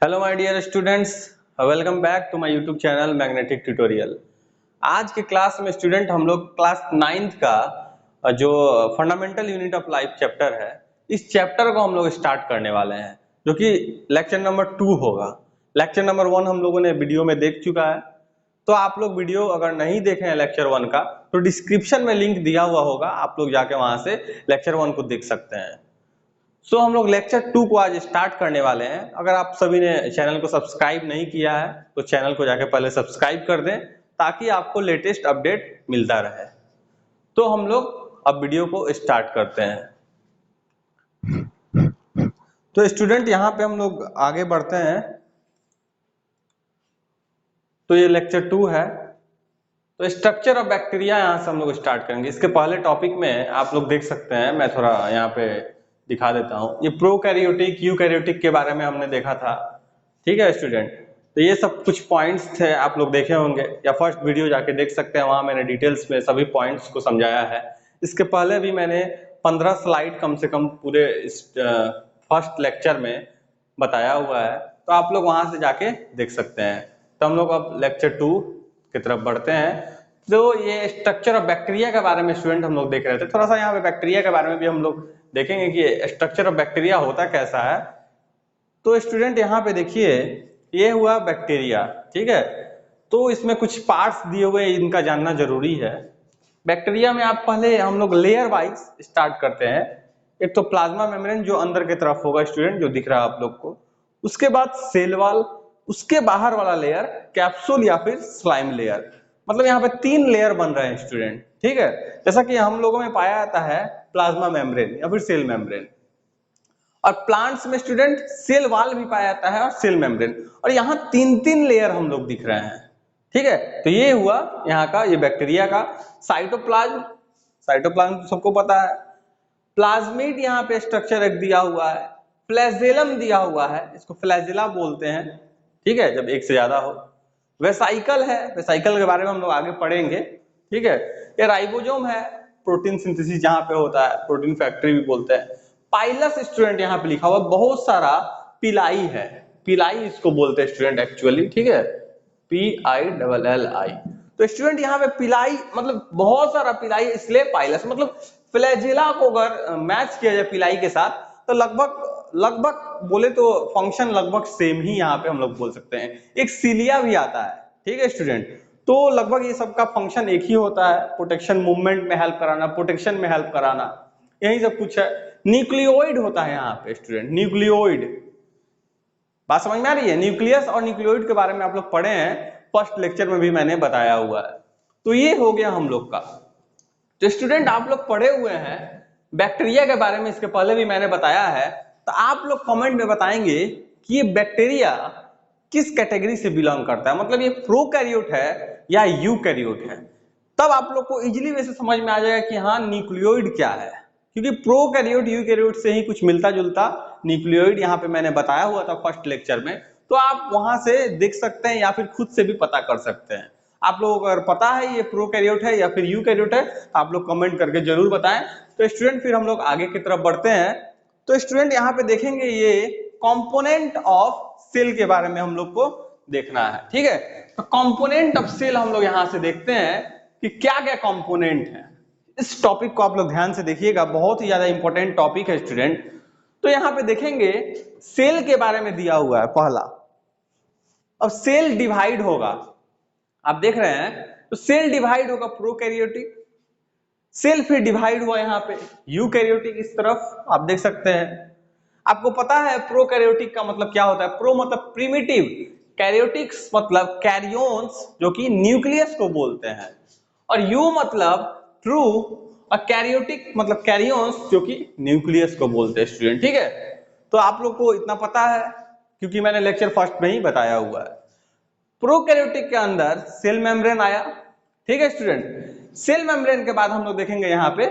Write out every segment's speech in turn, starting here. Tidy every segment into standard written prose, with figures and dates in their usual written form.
Hello my dear students, welcome back to my YouTube channel magnetic tutorial. आज के class में student हम लोग क्लास 9th का जो fundamental unit of life chapter है, इस चैप्टर को हम लोग स्टार्ट करने वाले हैं, जो कि लेक्चर नंबर 2 होगा। लेक्चर नंबर 1 हम लोगों ने वीडियो में देख चुका है, तो आप लोग वीडियो अगर नहीं देखे हैं लेक्चर 1 का तो डिस्क्रिप्शन में लिंक दिया हुआ होगा, आप लोग जाके वहां से लेक्चर 1 को देख सकते हैं। सो हम लोग लेक्चर 2 को आज स्टार्ट करने वाले हैं। अगर आप सभी ने चैनल को सब्सक्राइब नहीं किया है तो चैनल को जाके पहले सब्सक्राइब कर दें, ताकि आपको लेटेस्ट अपडेट मिलता रहे। तो हम लोग अब वीडियो को स्टार्ट करते हैं। तो स्टूडेंट यहाँ पे हम लोग आगे बढ़ते हैं। तो ये लेक्चर 2 है, तो स्ट्रक्चर ऑफ बैक्टीरिया यहाँ से हम लोग स्टार्ट करेंगे। इसके पहले टॉपिक में आप लोग देख सकते हैं, मैं थोड़ा यहाँ पे दिखा देता हूँ। ये प्रोकैरियोटिक यूकैरियोटिक के बारे में हमने देखा था, ठीक है स्टूडेंट। तो ये सब कुछ पॉइंट्स थे, आप लोग देखे होंगे या फर्स्ट वीडियो जाके देख सकते हैं, वहां मैंने डिटेल्स में सभी पॉइंट्स को समझाया है। इसके पहले भी मैंने 15 स्लाइड कम से कम पूरे फर्स्ट लेक्चर में बताया हुआ है, तो आप लोग वहां से जाके देख सकते हैं। तो हम लोग अब लेक्चर 2 की तरफ बढ़ते हैं। तो ये स्ट्रक्चर ऑफ बैक्टीरिया के बारे में स्टूडेंट हम लोग देख रहे थे। थोड़ा सा यहाँ पे बैक्टीरिया के बारे में भी हम लोग देखेंगे कि स्ट्रक्चर ऑफ बैक्टीरिया होता कैसा है। तो स्टूडेंट यहाँ पे देखिए, ये हुआ बैक्टीरिया, ठीक है। तो इसमें कुछ पार्ट्स दिए हुए हैं, इनका जानना जरूरी है। बैक्टीरिया में आप पहले हम लोग लेयर वाइज स्टार्ट करते हैं। एक तो प्लाज्मा मेम्ब्रेन जो अंदर की तरफ होगा स्टूडेंट, जो दिख रहा है आप लोग को। उसके बाद सेल वॉल, उसके बाहर वाला लेयर कैप्सूल या फिर स्लाइम लेयर। मतलब यहाँ पे 3 लेयर बन रहे हैं स्टूडेंट, ठीक है। जैसा कि हम लोगों में पाया जाता है प्लाज्मा मेम्ब्रेन या फिर सेल मेम्ब्रेन, और प्लांट्स में स्टूडेंट सेल वॉल भी पाया जाता है और सेल मेम्ब्रेन। और यहाँ 3 लेयर हम लोग दिख रहे हैं, ठीक है। तो ये हुआ यहाँ का, ये बैक्टीरिया का साइटोप्लाज्म। साइटोप्लाज्म तो सबको पता है। प्लाज्मिड यहाँ पे स्ट्रक्चर एक दिया हुआ है। फ्लैजेलम दिया हुआ है, इसको फ्लैजेला बोलते हैं, ठीक है, जब एक से ज्यादा हो। वेसाइकल है, वेसाइकल के बारे में हम लोग आगे पढ़ेंगे, ठीक है। ये राइबोसोम है, प्रोटीन सिंथेसिस जहाँ पे होता है, प्रोटीन फैक्ट्री भी बोलते हैं। पाइलस स्टूडेंट यहाँ पे लिखा हुआ, बहुत सारा पिलाई है, पिलाई इसको बोलते हैं स्टूडेंट एक्चुअली, ठीक है, PILLI। तो स्टूडेंट यहाँ पे पिलाई मतलब बहुत सारा पिलाई, इसलिए पाइलस। मतलब फ्लैजेला को अगर मैच किया जाए पिलाई के साथ तो लगभग बोले तो फंक्शन लगभग सेम ही यहाँ पे हम लोग बोल सकते हैं। एक सीलिया भी आता है, ठीक है स्टूडेंट। तो लगभग ये सबका फंक्शन एक ही होता है, प्रोटेक्शन मूवमेंट में हेल्प कराना, प्रोटेक्शन में हेल्प कराना, यही सब कुछ है। न्यूक्लियोइड होता है यहाँ पे स्टूडेंट, न्यूक्लियोइड। बात समझ में आ रही है? न्यूक्लियस और न्यूक्लियोइड के बारे में आप लोग पढ़े हैं, फर्स्ट लेक्चर में भी मैंने बताया हुआ है। तो ये हो गया हम लोग का। तो स्टूडेंट आप लोग पढ़े हुए हैं बैक्टीरिया के बारे में, इसके पहले भी मैंने बताया है। तो आप लोग कमेंट में बताएंगे कि ये बैक्टीरिया किस कैटेगरी से बिलोंग करता है, मतलब ये प्रोकैरियोट है या यूकैरियोट है। तब आप लोग को इजीली वैसे समझ में आ जाएगा कि हाँ न्यूक्लियोइड क्या है, क्योंकि प्रोकैरियोट यूकैरियोट से ही कुछ मिलता जुलता न्यूक्लियोइड यहाँ पे मैंने बताया हुआ था फर्स्ट लेक्चर में। तो आप वहां से देख सकते हैं या फिर खुद से भी पता कर सकते हैं। आप लोगों को अगर पता है ये प्रोकैरियोट है या फिर यूकैरियोट है तो आप लोग कमेंट करके जरूर बताएं। तो स्टूडेंट फिर हम लोग आगे की तरफ बढ़ते हैं। तो स्टूडेंट यहाँ पे देखेंगे ये कंपोनेंट ऑफ सेल के बारे में हम लोग को देखना है, ठीक है। तो कंपोनेंट ऑफ सेल हम लोग यहाँ से देखते हैं कि क्या क्या कंपोनेंट है। इस टॉपिक को आप लोग ध्यान से देखिएगा, बहुत ही ज्यादा इंपॉर्टेंट टॉपिक है स्टूडेंट। तो यहाँ पे देखेंगे सेल के बारे में दिया हुआ है पहला। अब सेल डिवाइड होगा, आप देख रहे हैं, तो सेल डिवाइड होगा प्रोकैरियोटिक, सेल फिर डिवाइड हुआ यहाँ पे यूकैरियोटिक, इस तरफ आप देख सकते हैं। आपको पता है प्रोकैरियोटिक का मतलब क्या होता है? प्रो मतलब प्रिमिटिव, कैरियोटिक्स मतलब कैरियोन्स जो कि न्यूक्लियस को बोलते हैं, और यू मतलब ट्रू, और कैरियोटिक मतलब कैरियोन्स जो कि न्यूक्लियस को बोलते हैं स्टूडेंट, ठीक है। तो आप लोग को इतना पता है क्योंकि मैंने लेक्चर फर्स्ट में ही बताया हुआ है। प्रोकैरियोटिक के अंदर सेल मेम्ब्रेन आया, ठीक है स्टूडेंट। सेल मेम्ब्रेन के बाद हम लोग देखेंगे यहाँ पे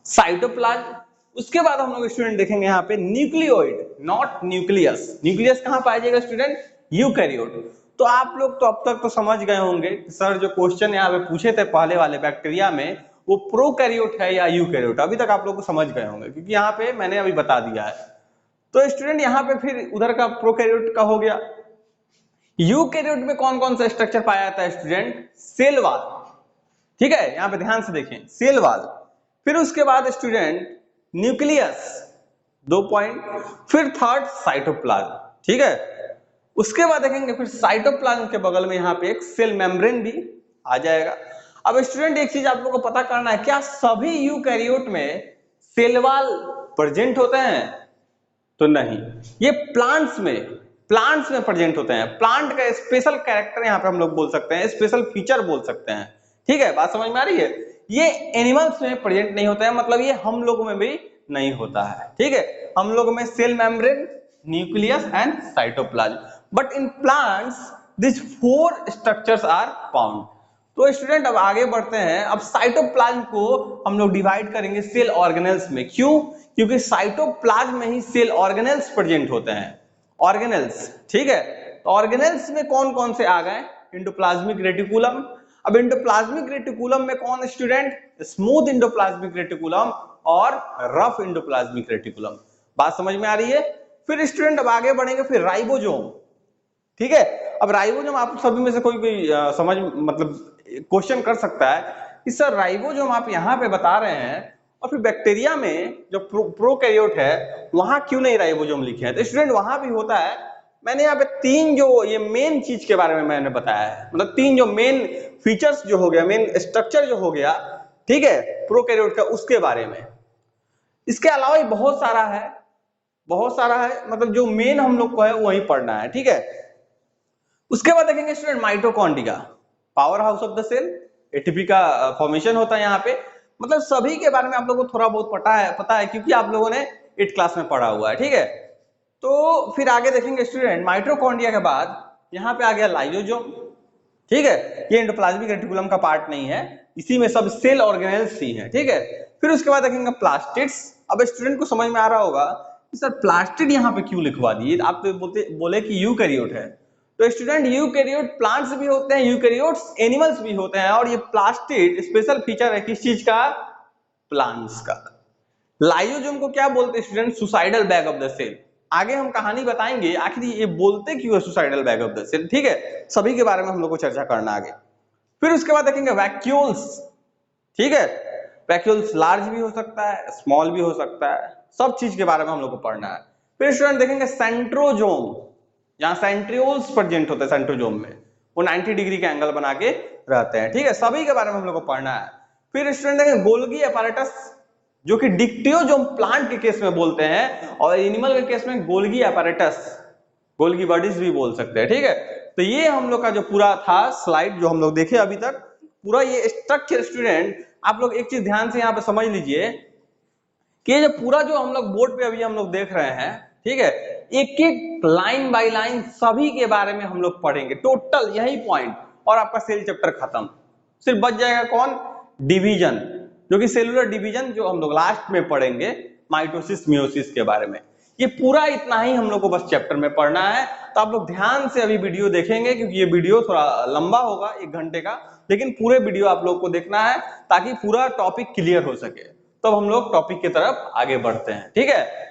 साइटोप्लाज्म। उसके बाद हम लोग स्टूडेंट देखेंगे यहाँ पे न्यूक्लियोइड, नॉट न्यूक्लियस। न्यूक्लियस कहाँ पाया जाएगा स्टूडेंट? यूकैरियोट। तो आप लोग तो अब तक तो समझ गए होंगे सर जो क्वेश्चन यहाँ पे पूछे थे पहले वाले बैक्टीरिया में, वो प्रोकैरियोट है या यूकैरियोट। अभी तक आप लोग को समझ गए होंगे क्योंकि यहाँ पे मैंने अभी बता दिया है। तो स्टूडेंट यहाँ पे फिर उधर का प्रोकैरियोट का हो गया। यूकैरियोट में कौन कौन सा स्ट्रक्चर पाया जाता है स्टूडेंट? सेल वॉल, ठीक है, यहाँ पे ध्यान से देखें, सेल वॉल। फिर उसके बाद स्टूडेंट न्यूक्लियस, 2 पॉइंट। फिर थर्ड साइटोप्लाज्म, ठीक है। उसके बाद देखेंगे फिर साइटोप्लाज्म के बगल में यहाँ पे एक सेल मेम्ब्रेन भी आ जाएगा। अब स्टूडेंट एक चीज आप लोगों को पता करना है, क्या सभी यूकैरियोट में सेल वॉल प्रेजेंट होते हैं? तो नहीं, ये प्लांट्स में प्रेजेंट होते हैं। प्लांट का स्पेशल कैरेक्टर यहाँ पे हम लोग बोल सकते हैं, स्पेशल फीचर बोल सकते हैं, ठीक है, बात समझ में आ रही है। ये एनिमल्स में प्रेजेंट नहीं होता है, मतलब ये हम लोगों में भी नहीं होता है, ठीक है। हम लोगों में cell membrane, nucleus and cytoplasm, but in plants this 4 structures are found. तो स्टूडेंट अब आगे बढ़ते हैं। अब साइटोप्लाज्म को हम लोग डिवाइड करेंगे सेल ऑर्गेनेल्स में। क्यों? क्योंकि साइटोप्लाज्म में ही सेल ऑर्गेनेल्स प्रेजेंट होते हैं, ऑर्गेनेल्स, ठीक है। तो ऑर्गेनेल्स में कौन कौन से आ गए? Endoplasmic reticulum. अब एंडोप्लाज्मिक रेटिकुलम में कौन स्टूडेंट? स्मूथ एंडोप्लाज्मिक रेटिकुलम और रफ एंडोप्लाज्मिक रेटिकुलम। बात समझ में आ रही है। फिर स्टूडेंट अब आगे बढ़ेंगे, फिर राइबोसोम, ठीक है। अब राइबोसोम आप सभी में से कोई समझ मतलब क्वेश्चन कर सकता है कि सर राइबोसोम आप यहाँ पे बता रहे हैं और फिर बैक्टीरिया में जो प्रोकैरियोट है वहां क्यों नहीं राइबोसोम लिखे हैं? तो स्टूडेंट वहां भी होता है। मैंने यहाँ पे 3 जो ये मेन चीज के बारे में मैंने बताया है, मतलब 3 जो मेन फीचर्स जो हो गया, मेन स्ट्रक्चर जो हो गया, ठीक है, प्रोकैरियोट का, उसके बारे में। इसके अलावा बहुत सारा है, मतलब जो मेन हम लोग को है वही पढ़ना है, ठीक है। उसके बाद देखेंगे student mitochondria, power house of the cell, ATP का फॉर्मेशन होता है यहाँ पे। मतलब सभी के बारे में आप लोगों को थोड़ा बहुत पता है क्योंकि आप लोगों ने 8th क्लास में पढ़ा हुआ है, ठीक है। तो फिर आगे देखेंगे स्टूडेंट माइटोकॉन्ड्रिया के बाद यहाँ पे आ गया लाइसोसोम, ठीक है। ये एंडोप्लाज्मिक रेटिकुलम का पार्ट नहीं है, इसी में सब सेल ऑर्गेनेल्स ही है, ठीक है। फिर उसके बाद देखेंगे प्लास्टिड्स। अब स्टूडेंट को समझ में आ रहा होगा कि सर प्लास्टिड यहाँ पे क्यों लिखवा दिए, आप तो बोले कि यूकैरियोट है। तो स्टूडेंट यूकैरियोट प्लांट्स भी होते हैं, यूकैरियोट्स एनिमल्स भी होते हैं, और ये प्लास्टिड स्पेशल फीचर है किस चीज का? प्लांट्स का। लाइसोसोम को क्या बोलते हैं student? Suicidal bag of the cell. आगे हम कहानी बताएंगे आखिर ये बोलते क्यों है suicidal bag of the cell, ठीक है। सभी के बारे में हम लोग को चर्चा करना आगे। फिर उसके बाद देखेंगे वैक्यूल्स, ठीक है। वैक्यूल्स लार्ज भी हो सकता है, स्मॉल भी हो सकता है, सब चीज के बारे में हम लोग को पढ़ना है। फिर स्टूडेंट देखेंगे सेंट्रोजोम, जहां सेंट्रियोल्स प्रेजेंट होते हैं सेंट्रोजोम में, वो 90 डिग्री के एंगल बना के रहते हैं, ठीक है। सभी के बारे में हम लोग को पढ़ना है। फिर स्टूडेंट देखेंगे गोल्गी अपैरेटस, जो कि डिक्टियोजोम प्लांट के केस में बोलते हैं, और एनिमल के केस में गोल्गी अपैरेटस, गोल्गी बॉडीज भी बोल सकते हैं, ठीक है। तो ये हम लोग का जो पूरा था स्लाइड जो हम लोग देखे अभी तक, पूरा ये स्ट्रक्चर स्टूडेंट आप लोग एक चीज ध्यान से यहाँ पे समझ लीजिए कि ये जो पूरा जो हम लोग बोर्ड पे अभी हम लोग देख रहे हैं, ठीक है, एक एक लाइन बाय लाइन सभी के बारे में हम लोग पढ़ेंगे, टोटल यही पॉइंट, और आपका सेल चैप्टर खत्म। सिर्फ बच जाएगा कौन? डिवीजन, जो कि सेलुलर डिवीजन जो हम लोग लास्ट में पढ़ेंगे, माइटोसिस मियोसिस के बारे में। ये पूरा इतना ही हम लोग को बस चैप्टर में पढ़ना है। तो आप लोग ध्यान से अभी वीडियो देखेंगे क्योंकि ये वीडियो थोड़ा लंबा होगा, 1 घंटे का, लेकिन पूरे वीडियो आप लोग को देखना है ताकि पूरा टॉपिक क्लियर हो सके। तब हम लोग टॉपिक की तरफ आगे बढ़ते हैं, ठीक है।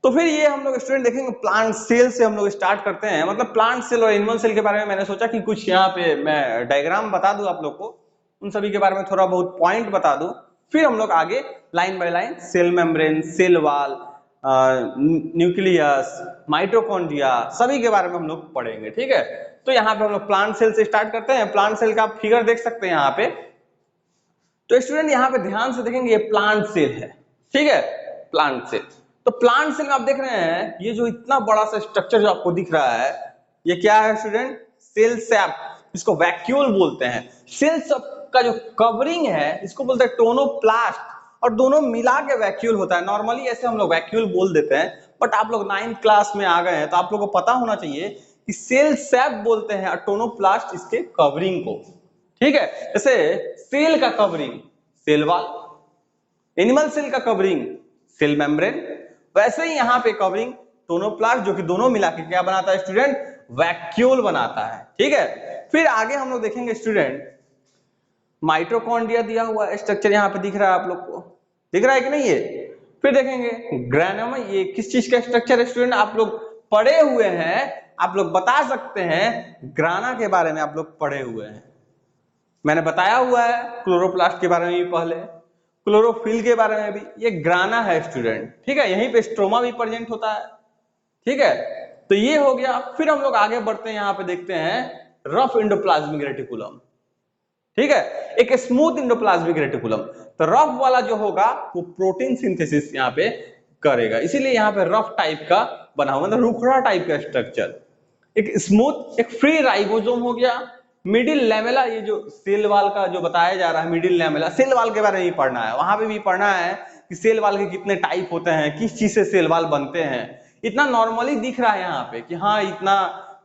तो फिर ये हम लोग स्टूडेंट देखेंगे प्लांट सेल से हम लोग स्टार्ट करते हैं। मतलब प्लांट सेल और एनिमल सेल के बारे में मैंने सोचा कि कुछ यहाँ पे मैं डायग्राम बता दूं आप लोग को, उन सभी के बारे में थोड़ा बहुत पॉइंट बता दूं, फिर हम लोग आगे line by line cell membrane, cell wall, nucleus, mitochondria, सभी के बारे में हम लोग पढ़ेंगे, ठीक है। तो यहाँ पे हम लोग प्लांट सेल से स्टार्ट करते हैं। प्लांट सेल का आप फिगर देख सकते हैं यहाँ पे। तो स्टूडेंट यहाँ पे ध्यान से देखेंगे, ये प्लांट सेल है, ठीक है, प्लांट सेल। तो प्लांट सेल में आप देख रहे हैं ये जो इतना बड़ा सा स्ट्रक्चर जो आपको दिख रहा है, ये क्या है स्टूडेंट? सेल सैप, इसको वैक्यूल बोलते हैं। सेल का जो कवरिंग है इसको बोलते हैं टोनोप्लास्ट, और दोनों मिला के वैक्यूल होता है। नॉर्मली ऐसे हम लोग वैक्यूल बोल देते हैं, बट आप लोग 9th क्लास में आ गए हैं तो आप लोगों को पता होना चाहिए कि सेल सैप बोलते हैं और टोनोप्लास्ट इसके कवरिंग को, ठीक है। जैसे सेल का covering cell wall, animal cell का कवरिंग सेल मेम्ब्रेन, वैसे ही यहाँ पे कवरिंग टोनोप्लास्ट, जो कि दोनों मिला के क्या बनाता है स्टूडेंट? वैक्यूल बनाता है, ठीक है। फिर आगे हम लोग देखेंगे स्टूडेंट माइटोकॉन्ड्रिया दिया हुआ स्ट्रक्चर यहाँ पे दिख रहा है, आप लोग को दिख रहा है कि नहीं? ये फिर देखेंगे ग्रानम, ये किस चीज का स्ट्रक्चर है स्टूडेंट, आप लोग पढ़े हुए हैं, आप लोग बता सकते हैं, ग्राना के बारे में आप लोग पढ़े हुए हैं, मैंने बताया हुआ है क्लोरोप्लास्ट के बारे में भी पहले, क्लोरोफिल के बारे में भी, ये ग्राना है स्टूडेंट, ठीक है। यहीं पे स्ट्रोमा भी प्रेजेंट होता है, ठीक है। तो ये हो गया। फिर हम लोग आगे बढ़ते हैं, यहाँ पे देखते हैं रफ इंडोप्लाज्मिक रेटिकुलम, ठीक है, एक स्मूथ इंडोप्लाज्मिक रेटिकुलम। तो रफ वाला जो होगा वो प्रोटीन सिंथेसिस यहाँ पे करेगा, इसीलिए यहाँ पे रफ टाइप का बना हुआ, मतलब रुखड़ा टाइप का स्ट्रक्चर। एक स्मूथ, एक फ्री राइबोसोम हो गया। मिडिल लैमेला, ये जो सेल वाल का जो बताया जा रहा है, मिडिल लैमेला, सेल वाल के बारे में भी पढ़ना है, वहां पे भी पढ़ना है कि सेल वाल के कितने टाइप होते हैं, किस चीज से सेल वाल बनते हैं। इतना नॉर्मली दिख रहा है यहाँ पे कि हाँ इतना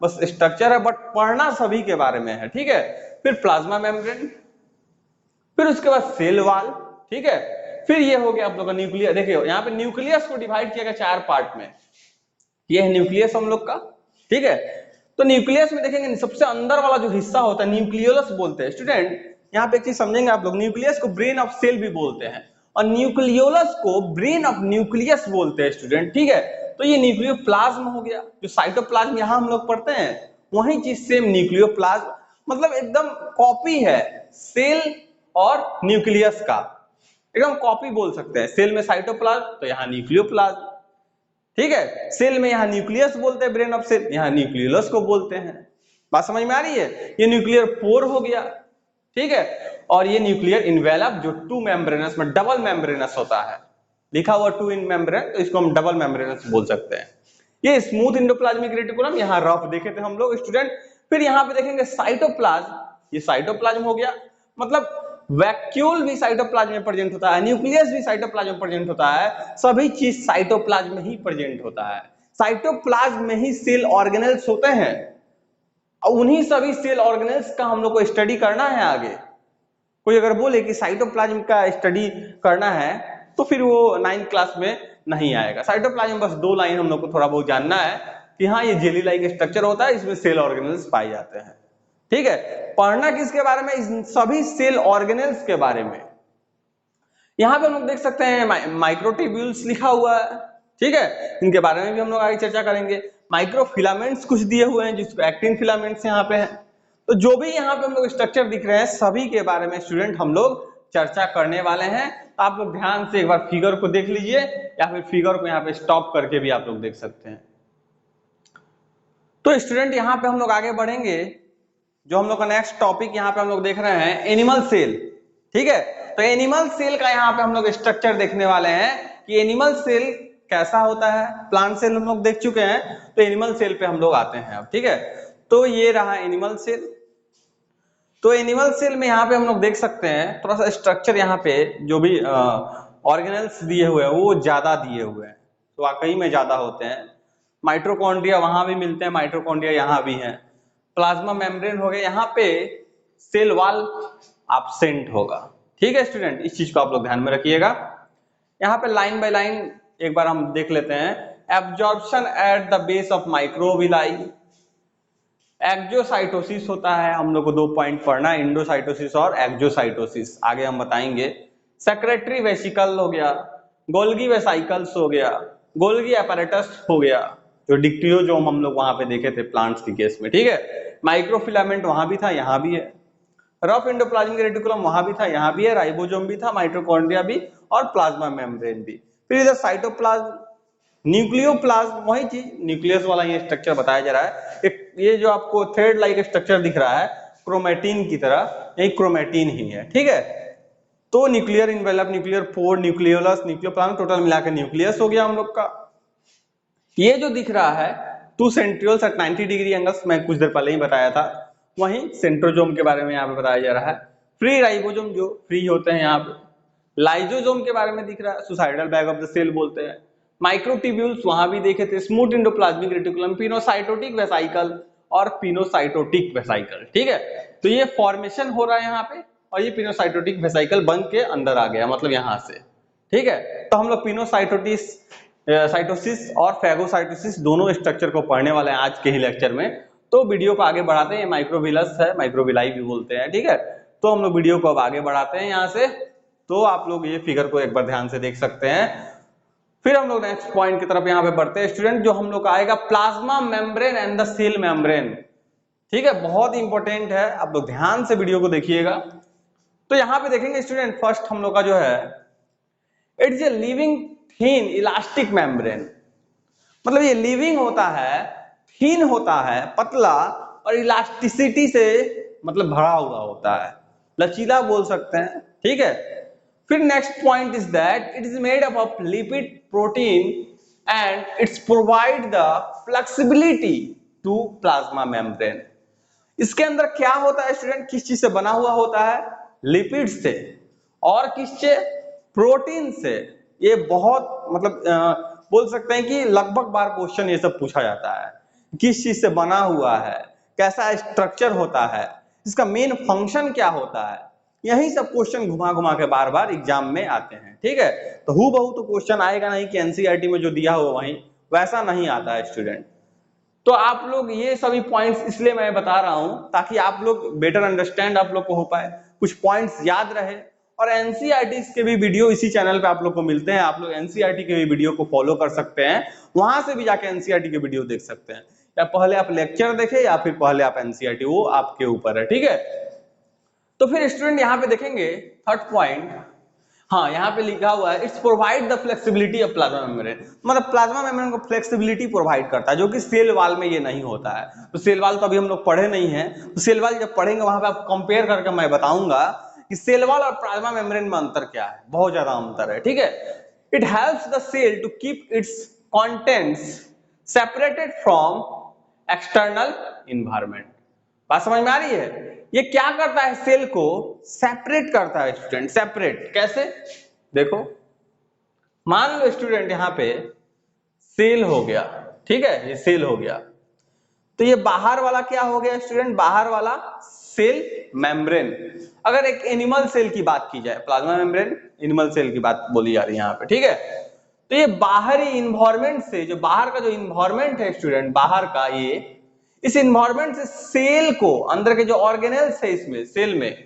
बस स्ट्रक्चर है, बट पढ़ना सभी के बारे में है, ठीक है। फिर प्लाज्मा मेम्ब्रेन, फिर उसके बाद सेल वाल, ठीक है। फिर ये हो गया आप लोग का न्यूक्लियस। देखिए यहाँ पे न्यूक्लियस को डिवाइड किया गया 4 पार्ट में, ये है न्यूक्लियस हम लोग का, ठीक है। तो न्यूक्लियस में देखेंगे सबसे अंदर वाला जो हिस्सा होता है न्यूक्लियोलस बोलते हैं स्टूडेंट। यहाँ पे एक चीज समझेंगे आप लोग, न्यूक्लियस को ब्रेन ऑफ सेल भी बोलते हैं और न्यूक्लियोलस को ब्रेन ऑफ न्यूक्लियस बोलते हैं स्टूडेंट, ठीक है। तो ये न्यूक्लियोप्लाज्म हो गया, जो साइटोप्लाज्म यहाँ हम लोग पढ़ते हैं वही चीज सेम न्यूक्लियोप्लाज्म, मतलब एकदम कॉपी है सेल और न्यूक्लियस का, एकदम कॉपी बोल सकते हैं। सेल में साइटोप्लाज्म तो यहाँ न्यूक्लियोप्लाज्म, ठीक है। सेल में यहाँ न्यूक्लियस बोलते हैं, ब्रेन ऑफ सेल, यहाँ न्यूक्लियोलस को बोलते हैं। बात समझ में आ रही है। ये न्यूक्लियर पोर हो गया, ठीक है। और ये न्यूक्लियर इन्वेलप जो टू मेम्ब्रेनस में डबल मेम्ब्रेनस होता है, लिखा हुआ टू इन मेम्ब्रेन, तो इसको हम डबल मेम्ब्रेनस बोल सकते हैं। ये स्मूथ इंडोप्लाज्मिक रेटिकुलम, यहाँ रफ देखे थे हम लोग स्टूडेंट। फिर यहाँ पे देखेंगे साइटोप्लाज्म, ये साइटोप्लाज्म हो गया, मतलब वैक्यूल भी साइटोप्लाज्म में प्रेजेंट होता है, न्यूक्लियस भी साइटोप्लाज्म में प्रेजेंट होता है, सभी चीज साइटोप्लाज्म में ही प्रेजेंट होता है। साइटोप्लाज्म में ही सेल ऑर्गेनेल्स होते हैं और उन्हीं सभी सेल ऑर्गेनेल्स का हम लोग को स्टडी करना है आगे। कोई अगर बोले कि साइटोप्लाज्म का स्टडी करना है तो फिर वो 9th क्लास में नहीं आएगा। साइटोप्लाज्म बस 2 लाइन हम लोग को थोड़ा बहुत जानना है कि हाँ ये जेली लाइक स्ट्रक्चर होता है, इसमें सेल ऑर्गेनेल्स पाए जाते हैं, ठीक है। पढ़ना किसके बारे में, इन सभी सेल ऑर्गेनेल्स के बारे में। यहाँ पे हम लोग देख सकते हैं माइक्रोट्यूब्यूल्स लिखा हुआ है, ठीक है, इनके बारे में भी हम लोग आगे चर्चा करेंगे। माइक्रोफिलामेंट्स कुछ दिए हुए हैं जिसको एक्टिन फिलामेंट्स यहाँ पे हैं। तो जो भी यहाँ पे हम लोग स्ट्रक्चर दिख रहे हैं सभी के बारे में स्टूडेंट हम लोग चर्चा करने वाले हैं। तो आप लोग ध्यान से एक बार फिगर को देख लीजिए या फिर फिगर को यहाँ पे स्टॉप करके भी आप लोग देख सकते हैं। तो स्टूडेंट यहाँ पे हम लोग आगे बढ़ेंगे, जो हम लोग का नेक्स्ट टॉपिक यहाँ पे हम लोग देख रहे हैं एनिमल सेल, ठीक है। तो एनिमल सेल का यहाँ पे हम लोग स्ट्रक्चर देखने वाले हैं कि एनिमल सेल कैसा होता है। प्लांट सेल हम लोग देख चुके हैं, तो एनिमल सेल पे हम लोग आते हैं अब, ठीक है। तो ये रहा एनिमल सेल। तो एनिमल सेल में यहाँ पे हम लोग देख सकते हैं थोड़ा सा स्ट्रक्चर, यहाँ पे जो भी ऑर्गेनेल्स दिए हुए हैं वो ज्यादा दिए हुए हैं, तो वाकई में ज्यादा होते हैं। माइटोकॉन्ड्रिया वहां भी मिलते हैं, माइटोकॉन्ड्रिया यहाँ भी है। प्लाज्मा मेम्ब्रेन हो गया, यहाँ पे सेल वॉल एब्सेंट होगा, ठीक है स्टूडेंट, इस चीज को आप लोग ध्यान में रखिएगा। यहाँ पे लाइन बाय लाइन एक बार हम देख लेते हैं। Absorption at the base of microvilli, exocytosis होता है, हम लोग को 2 पॉइंट पढ़ना है, इंडोसाइटोसिस और एक्जोसाइटोसिस, आगे हम बताएंगे। सेक्रेटरी वेसिकल हो गया, गोल्गी वेसाइकल्स हो गया, गोल्गी apparatus हो गया, जो डिक्टियोजोम हम लोग वहां पे देखे थे प्लांट्स के केस में, ठीक है। माइक्रोफिलामेंट वहां भी था, यहाँ भी है। रफ इंडोप्लाज्मिक रेटिकुलम वहां भी था, यहाँ भी है। राइबोसोम भी था, माइटोकॉन्ड्रिया भी और प्लाज्मा मेम्ब्रेन भी। फिर इधर साइटोप्लाज्म, न्यूक्लियोप्लाज्म, वही चीज, न्यूक्लियस वाला ये स्ट्रक्चर बताया जा रहा है। एक ये जो आपको थ्रेड लाइक स्ट्रक्चर दिख रहा है क्रोमेटिन की तरह, यही क्रोमेटिन ही है, ठीक है। तो nuclear envelope, nuclear pore, nucleolus, nucleoplasm, total मिलाकर न्यूक्लियस हो गया हम लोग का। ये जो दिख रहा है 2 सेंट्रियोल्स एट 90 डिग्री एंगल्स, मैं कुछ देर पहले ही बताया था। वहीं सेंट्रोजोम के बारे में यहाँ पे बताया जा रहा है। फ्री राइबोसोम जो फ्री होते हैं यहाँ पे। लाइजोसोम के बारे में दिख रहा है, suicidal bag of the cell बोलते हैं। माइक्रोट्यूब्यूल्स वहां भी देखे थे, smooth endoplasmic reticulum, pinocytotic vesicle और पिनोसाइटोटिक वेसाइकल, ठीक है। तो ये फॉर्मेशन हो रहा है यहाँ पे और ये पिनोसाइटोटिक वेसाइकल बन के अंदर आ गया, मतलब यहाँ से, ठीक है। तो हम लोग पिनोसाइटोटिस साइटोसिस और फैगोसाइटोसिस दोनों स्ट्रक्चर को पढ़ने वाले हैं आज के ही लेक्चर में। तो वीडियो को आगे बढ़ाते हैं, माइक्रोविलस है, माइक्रोविलाई भी बोलते हैं, ठीक है। तो हम लोग वीडियो को अब आगे बढ़ाते हैं यहाँ से। तो आप लोग ये फिगर को एक बार ध्यान से देख सकते हैं। फिर हम लोग नेक्स्ट पॉइंट की तरफ यहाँ पे बढ़ते हैं स्टूडेंट, जो हम लोग का आएगा plasma membrane and the cell membrane. ठीक है, बहुत इंपॉर्टेंट है, आप लोग ध्यान से वीडियो को देखिएगा। तो यहाँ पे देखेंगे स्टूडेंट, फर्स्ट हम लोग का जो है it is a living thin elastic membrane. मतलब ये लिविंग होता है, थिन होता है, पतला और इलास्टिसिटी से मतलब भरा हुआ होता है, लचीला बोल सकते हैं। ठीक है, फिर next point is that it is made up of lipid protein and its provide the flexibility to plasma membrane. इसके अंदर क्या होता है स्टूडेंट, किस चीज से बना हुआ होता है, लिपिड से, और किससे, प्रोटीन से। ये बहुत मतलब बोल सकते हैं कि लगभग बार क्वेश्चन ये सब पूछा जाता है, किस चीज से बना हुआ है, कैसा स्ट्रक्चर होता है, इसका मेन फंक्शन क्या होता है, यही सब क्वेश्चन घुमा घुमा के बार बार एग्जाम में आते हैं। ठीक है, तो हूबहू तो क्वेश्चन आएगा नहीं कि एनसीईआरटी में जो दिया हुआ वहीं वैसा नहीं आता है स्टूडेंट। तो आप लोग ये सभी पॉइंट्स इसलिए मैं बता रहा हूं ताकि आप लोग बेटर अंडरस्टैंड आप लोग को हो पाए, कुछ पॉइंट्स याद रहे। और एनसीईआरटी के भी वीडियो इसी चैनल पे आप लोग को मिलते हैं, आप लोग एनसीईआरटी के भी वीडियो को फॉलो कर सकते हैं, वहां से भी जाके एनसीईआरटी के वीडियो देख सकते हैं, या पहले आप लेक्चर देखें या फिर पहले आप एनसीईआरटी, वो आपके ऊपर है। ठीक है, तो फिर स्टूडेंट यहाँ पे देखेंगे थर्ड पॉइंट, हाँ यहाँ पे लिखा हुआ है it's provide the flexibility of plasma membrane. मतलब प्लाज्मा मेम्ब्रेन को फ्लेक्सिबिलिटी प्रोवाइड करता है, जो कि सेल वाल में ये नहीं होता है। तो सेल वाल तो अभी हम लोग पढ़े नहीं है, तो सेल वाल जब पढ़ेंगे वहां पे आप कंपेयर करके मैं बताऊंगा कि सेल वाल और प्लाज्मा मेम्ब्रेन में अंतर क्या है, बहुत ज्यादा अंतर है। ठीक है, it helps the cell to keep its contents separated from external environment. बात समझ में आ रही है, ये क्या करता है, सेल को सेपरेट करता है स्टूडेंट। सेपरेट कैसे, देखो मान लो स्टूडेंट यहाँ पे सेल हो गया, ठीक है, ये सेल हो गया, तो ये बाहर वाला क्या हो गया स्टूडेंट, बाहर वाला सेल मेम्ब्रेन। अगर एक एनिमल सेल की बात की जाए, प्लाज्मा मेम्ब्रेन एनिमल सेल की बात बोली जा रही है यहाँ पे। ठीक है, तो ये बाहरी इन्वायरमेंट से, जो बाहर का जो इन्वायरमेंट है स्टूडेंट, बाहर का ये, इस इन्वायरमेंट से सेल को, अंदर के जो ऑर्गेनेल्स है इसमें सेल में,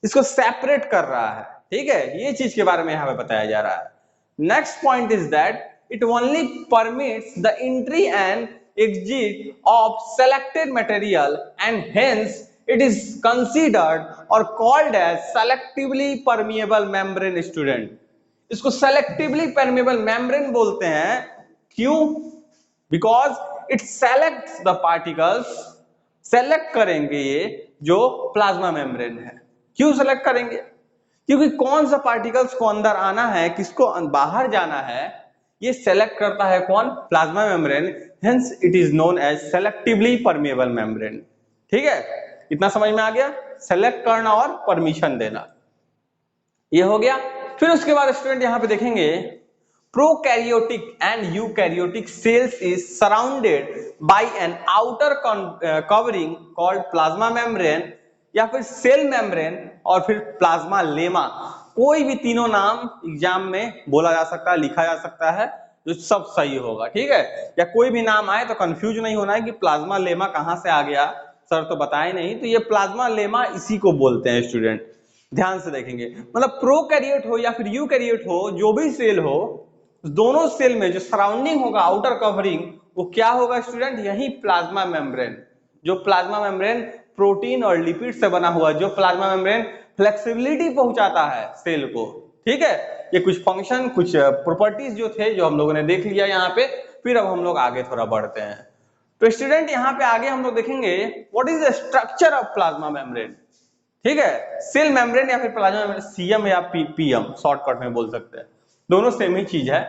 इसको सेपरेट कर रहा है। ठीक है, ये चीज के बारे में यहाँ पे बताया जा रहा है। Next point is that it only permits the entry and exit of selected material and hence it is considered or called as selectively permeable membrane student। इसको selectively permeable membrane बोलते हैं, क्यों, because it selects the particles, select करेंगे ये जो plasma membrane है। क्यों select करेंगे, क्योंकि कौन सा पार्टिकल्स को अंदर आना है, किसको बाहर जाना है, ये सेलेक्ट करता है कौन, plasma membrane. Hence it is known as selectively permeable membrane. ठीक है, इतना समझ में आ गया, सेलेक्ट करना और परमिशन देना, ये हो गया। फिर उसके बाद स्टूडेंट यहाँ पे देखेंगे prokaryotic and eukaryotic cells is surrounded by an outer covering called plasma membrane या फिर सेल मेम्ब्रेन और फिर प्लाज्मा लेमा। कोई भी तीनों नाम एग्जाम में बोला जा सकता है, लिखा जा सकता है, जो सब सही होगा। ठीक है, या कोई भी नाम आए तो कंफ्यूज नहीं होना है कि प्लाज्मा लेमा कहां से आ गया, सर तो बताए नहीं, तो ये प्लाज्मा लेमा इसी को बोलते हैं स्टूडेंट। ध्यान से देखेंगे, मतलब प्रोकैरियोट हो या फिर यूकैरियोट हो, जो भी सेल हो, दोनों सेल में जो सराउंडिंग होगा, आउटर कवरिंग, वो क्या होगा स्टूडेंट, यही प्लाज्मा मेम्ब्रेन। जो प्लाज्मा मेम्ब्रेन प्रोटीन और लिपिड से बना हुआ, जो प्लाज्मा मेम्ब्रेन फ्लेक्सिबिलिटी पहुंचाता है सेल को। ठीक है, ये कुछ फंक्शन, कुछ प्रॉपर्टीज जो थे, जो हम लोगों ने देख लिया यहाँ पे। फिर अब हम लोग आगे थोड़ा बढ़ते हैं। तो स्टूडेंट यहाँ पे आगे हम लोग देखेंगे what is the structure of plasma membrane. ठीक है, सेल मेम्ब्रेन या फिर प्लाज्मा मेम्ब्रेन, सीएम या पीएम शॉर्टकट में बोल सकते हैं, दोनों सेम ही चीज है।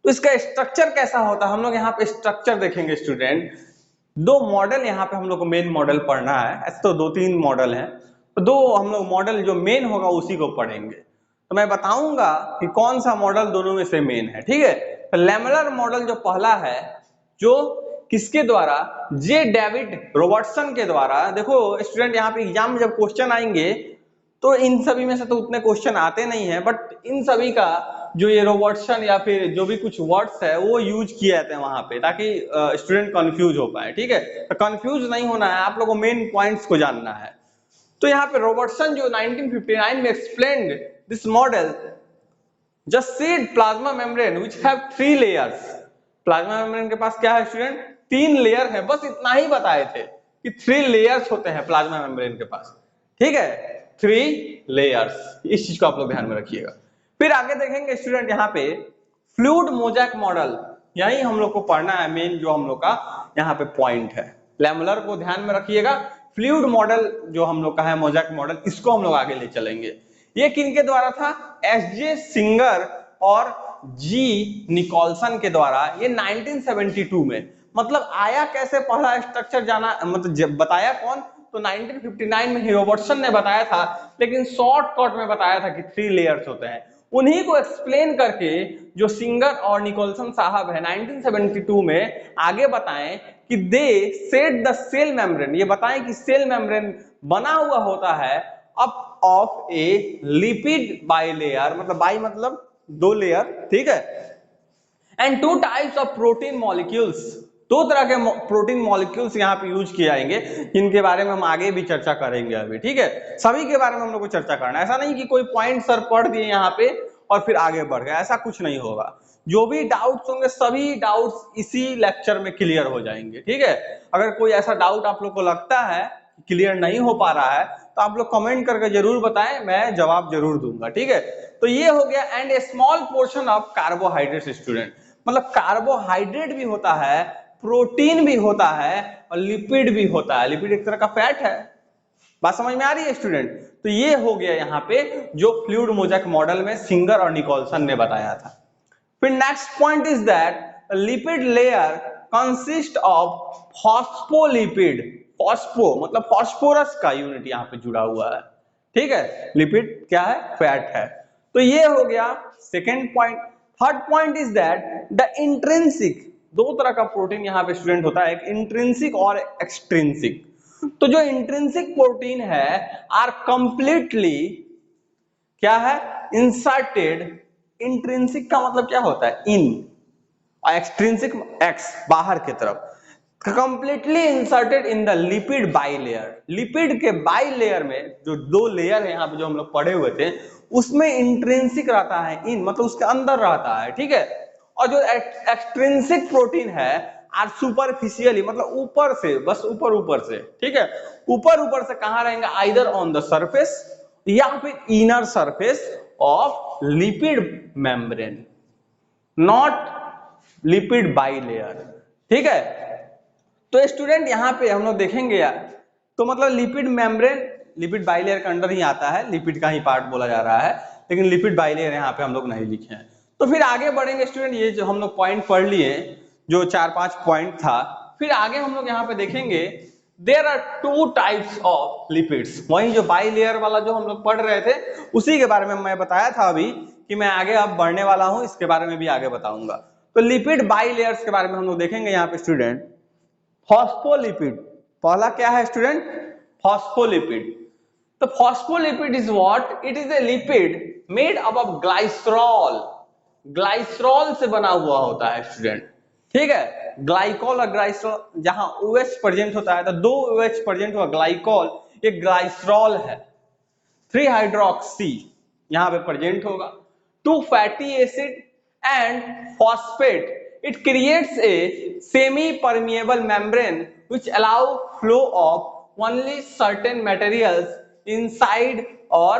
तो इसका स्ट्रक्चर कैसा होता है, हम लोग यहाँ पे स्ट्रक्चर देखेंगे स्टूडेंट। दो मॉडल यहाँ पे हम लोग को मेन मॉडल पढ़ना है, ऐसे तो दो तीन मॉडल हैं, तो दो हम लोग मॉडल जो मेन होगा उसी को पढ़ेंगे। तो मैं बताऊंगा कि कौन सा मॉडल दोनों में से मेन है। ठीक है, तो लैमेलर मॉडल जो पहला है, जो किसके द्वारा, जे डेविड रॉबर्टसन के द्वारा। देखो स्टूडेंट, यहाँ पे एग्जाम में जब क्वेश्चन आएंगे तो इन सभी में से तो उतने क्वेश्चन आते नहीं है, बट इन सभी का जो ये रॉबर्टसन या फिर जो भी कुछ वर्ड्स है वो यूज किए जाते हैं वहां पे, ताकि स्टूडेंट कंफ्यूज हो पाए। ठीक है, तो कंफ्यूज नहीं होना है, आप लोगों को मेन पॉइंट्स को जानना है। तो यहाँ पे रॉबर्टसन जो 1959 में explained this model just seed plasma membrane which have 3 layers. Plasma membrane के पास क्या है स्टूडेंट? 3 लेयर है, बस इतना ही बताए थे कि 3 लेयर्स होते हैं प्लाज्मा मेम्ब्रेन के पास। ठीक है, 3 लेयर्स, इस चीज को आप लोग ध्यान में रखिएगा। फिर आगे देखेंगे स्टूडेंट यहाँ पे फ्लूइड मोज़ेक मॉडल, यही हम लोग को पढ़ना है, मेन जो हम लोग का यहाँ पे पॉइंट है। लैमेलर को ध्यान में रखिएगा, फ्लूइड मॉडल जो हम लोग का है मोज़ेक मॉडल, इसको हम लोग आगे ले चलेंगे। ये किनके द्वारा था? एस.जे. सिंगर और जी निकोलसन के द्वारा, ये 1972 में। मतलब आया कैसे पहला स्ट्रक्चर जाना, मतलब बताया कौन? तो 1959 में रॉबर्टसन ने बताया था, लेकिन शॉर्टकट में बताया था कि 3 लेयर्स होते हैं। उन्हीं को एक्सप्लेन करके जो सिंगर और निकोलसन साहब है 1972 में आगे बताएं कि they said the cell membrane, ये बताएं कि सेल मेम्ब्रेन बना हुआ होता है up of a lipid bilayer, मतलब बाई मतलब 2 लेयर, ठीक है, and 2 types of protein molecules, 2 तरह के प्रोटीन मॉलिक्यूल्स यहाँ पे यूज किए जाएंगे, इनके बारे में हम आगे भी चर्चा करेंगे अभी। ठीक है, सभी के बारे में हम लोग को चर्चा करना है, ऐसा नहीं कि कोई पॉइंट सर पढ़ दिए यहाँ पे और फिर आगे बढ़ गए, ऐसा कुछ नहीं होगा। जो भी डाउट्स होंगे सभी डाउट्स इसी लेक्चर में क्लियर हो जाएंगे। ठीक है, अगर कोई ऐसा डाउट आप लोग को लगता है क्लियर नहीं हो पा रहा है तो आप लोग कमेंट करके जरूर बताएं, मैं जवाब जरूर दूंगा। ठीक है, तो ये हो गया। And A small portion of carbohydrate student, मतलब कार्बोहाइड्रेट भी होता है, प्रोटीन भी होता है और लिपिड भी होता है। लिपिड एक तरह का फैट है, बात समझ में आ रही है स्टूडेंट? तो ये हो गया यहाँ पे जो फ्लूइड मोज़ेक मॉडल में सिंगर और निकोलसन ने बताया था। फिर next point is that lipid layer consist of phospholipid. Phospho मतलब फॉस्फोरस का यूनिट यहाँ पे जुड़ा हुआ है। ठीक है, लिपिड क्या है? फैट है। तो ये हो गया second point. Third point is that the intrinsic, 2 तरह का प्रोटीन यहाँ पे स्टूडेंट होता है, एक इंट्रिंसिक और एक्सट्रिंसिक। तो जो इंट्रिंसिक प्रोटीन है आर कंप्लीटली क्या है? इंसर्टेड। इंट्रिंसिक का मतलब क्या होता है? इन, और एक्सट्रिंसिक एक्स, बाहर की तरफ। Completely inserted in the lipid bilayer. Lipid के बाइलेयर में जो 2 लेयर है यहाँ पे जो हम लोग पढ़े हुए थे, उसमें इंट्रिंसिक रहता है, इन मतलब उसके अंदर रहता है। ठीक है, और जो एक्सट्रिंसिक प्रोटीन है आर सुपरफिशियली, मतलब ऊपर से, बस ऊपर ऊपर से। ठीक है, ऊपर ऊपर से कहां रहेंगे? आइदर ऑन द सरफेस या फिर inner surface of lipid membrane, not lipid bilayer. ठीक है, तो स्टूडेंट यहाँ पे हम लोग देखेंगे यार, तो मतलब लिपिड मेम्ब्रेन लिपिड बाइलेयर के अंडर ही आता है, लिपिड का ही पार्ट बोला जा रहा है, लेकिन लिपिड बाइलेयर यहाँ पे हम लोग नहीं लिखे हैं। तो फिर आगे बढ़ेंगे स्टूडेंट, ये जो हम लोग पॉइंट पढ़ लिए, जो 4-5 पॉइंट था, फिर आगे हम लोग यहाँ पे देखेंगे there are 2 types of lipids. वही जो बाइलेयर वाला जो हम लोग पढ़ रहे थे उसी के बारे में मैं बताया था अभी कि मैं आगे अब बढ़ने वाला हूं, इसके बारे में भी आगे बताऊंगा। तो लिपिड बाइलेयर्स के बारे में हम लोग देखेंगे यहाँ पे स्टूडेंट। फॉस्फोलिपिड, पहला क्या है स्टूडेंट? फॉस्फोलिपिड। तो phospholipid is what? It is a lipid made up of glycerol. Glycerol से बना हुआ होता है स्टूडेंट। ठीक है, ग्लाइकॉल और ग्लाइसरॉल, जहां OH प्रेजेंट होता है तो 2 OH प्रेजेंट हुआ ग्लाइकॉल, ये ग्लाइसरॉल है। 3 हाइड्रोक्सी यहां पे प्रेजेंट होगा, 2 fatty acid and phosphate. It creates a semi-permeable membrane which allow flow of only certain materials inside or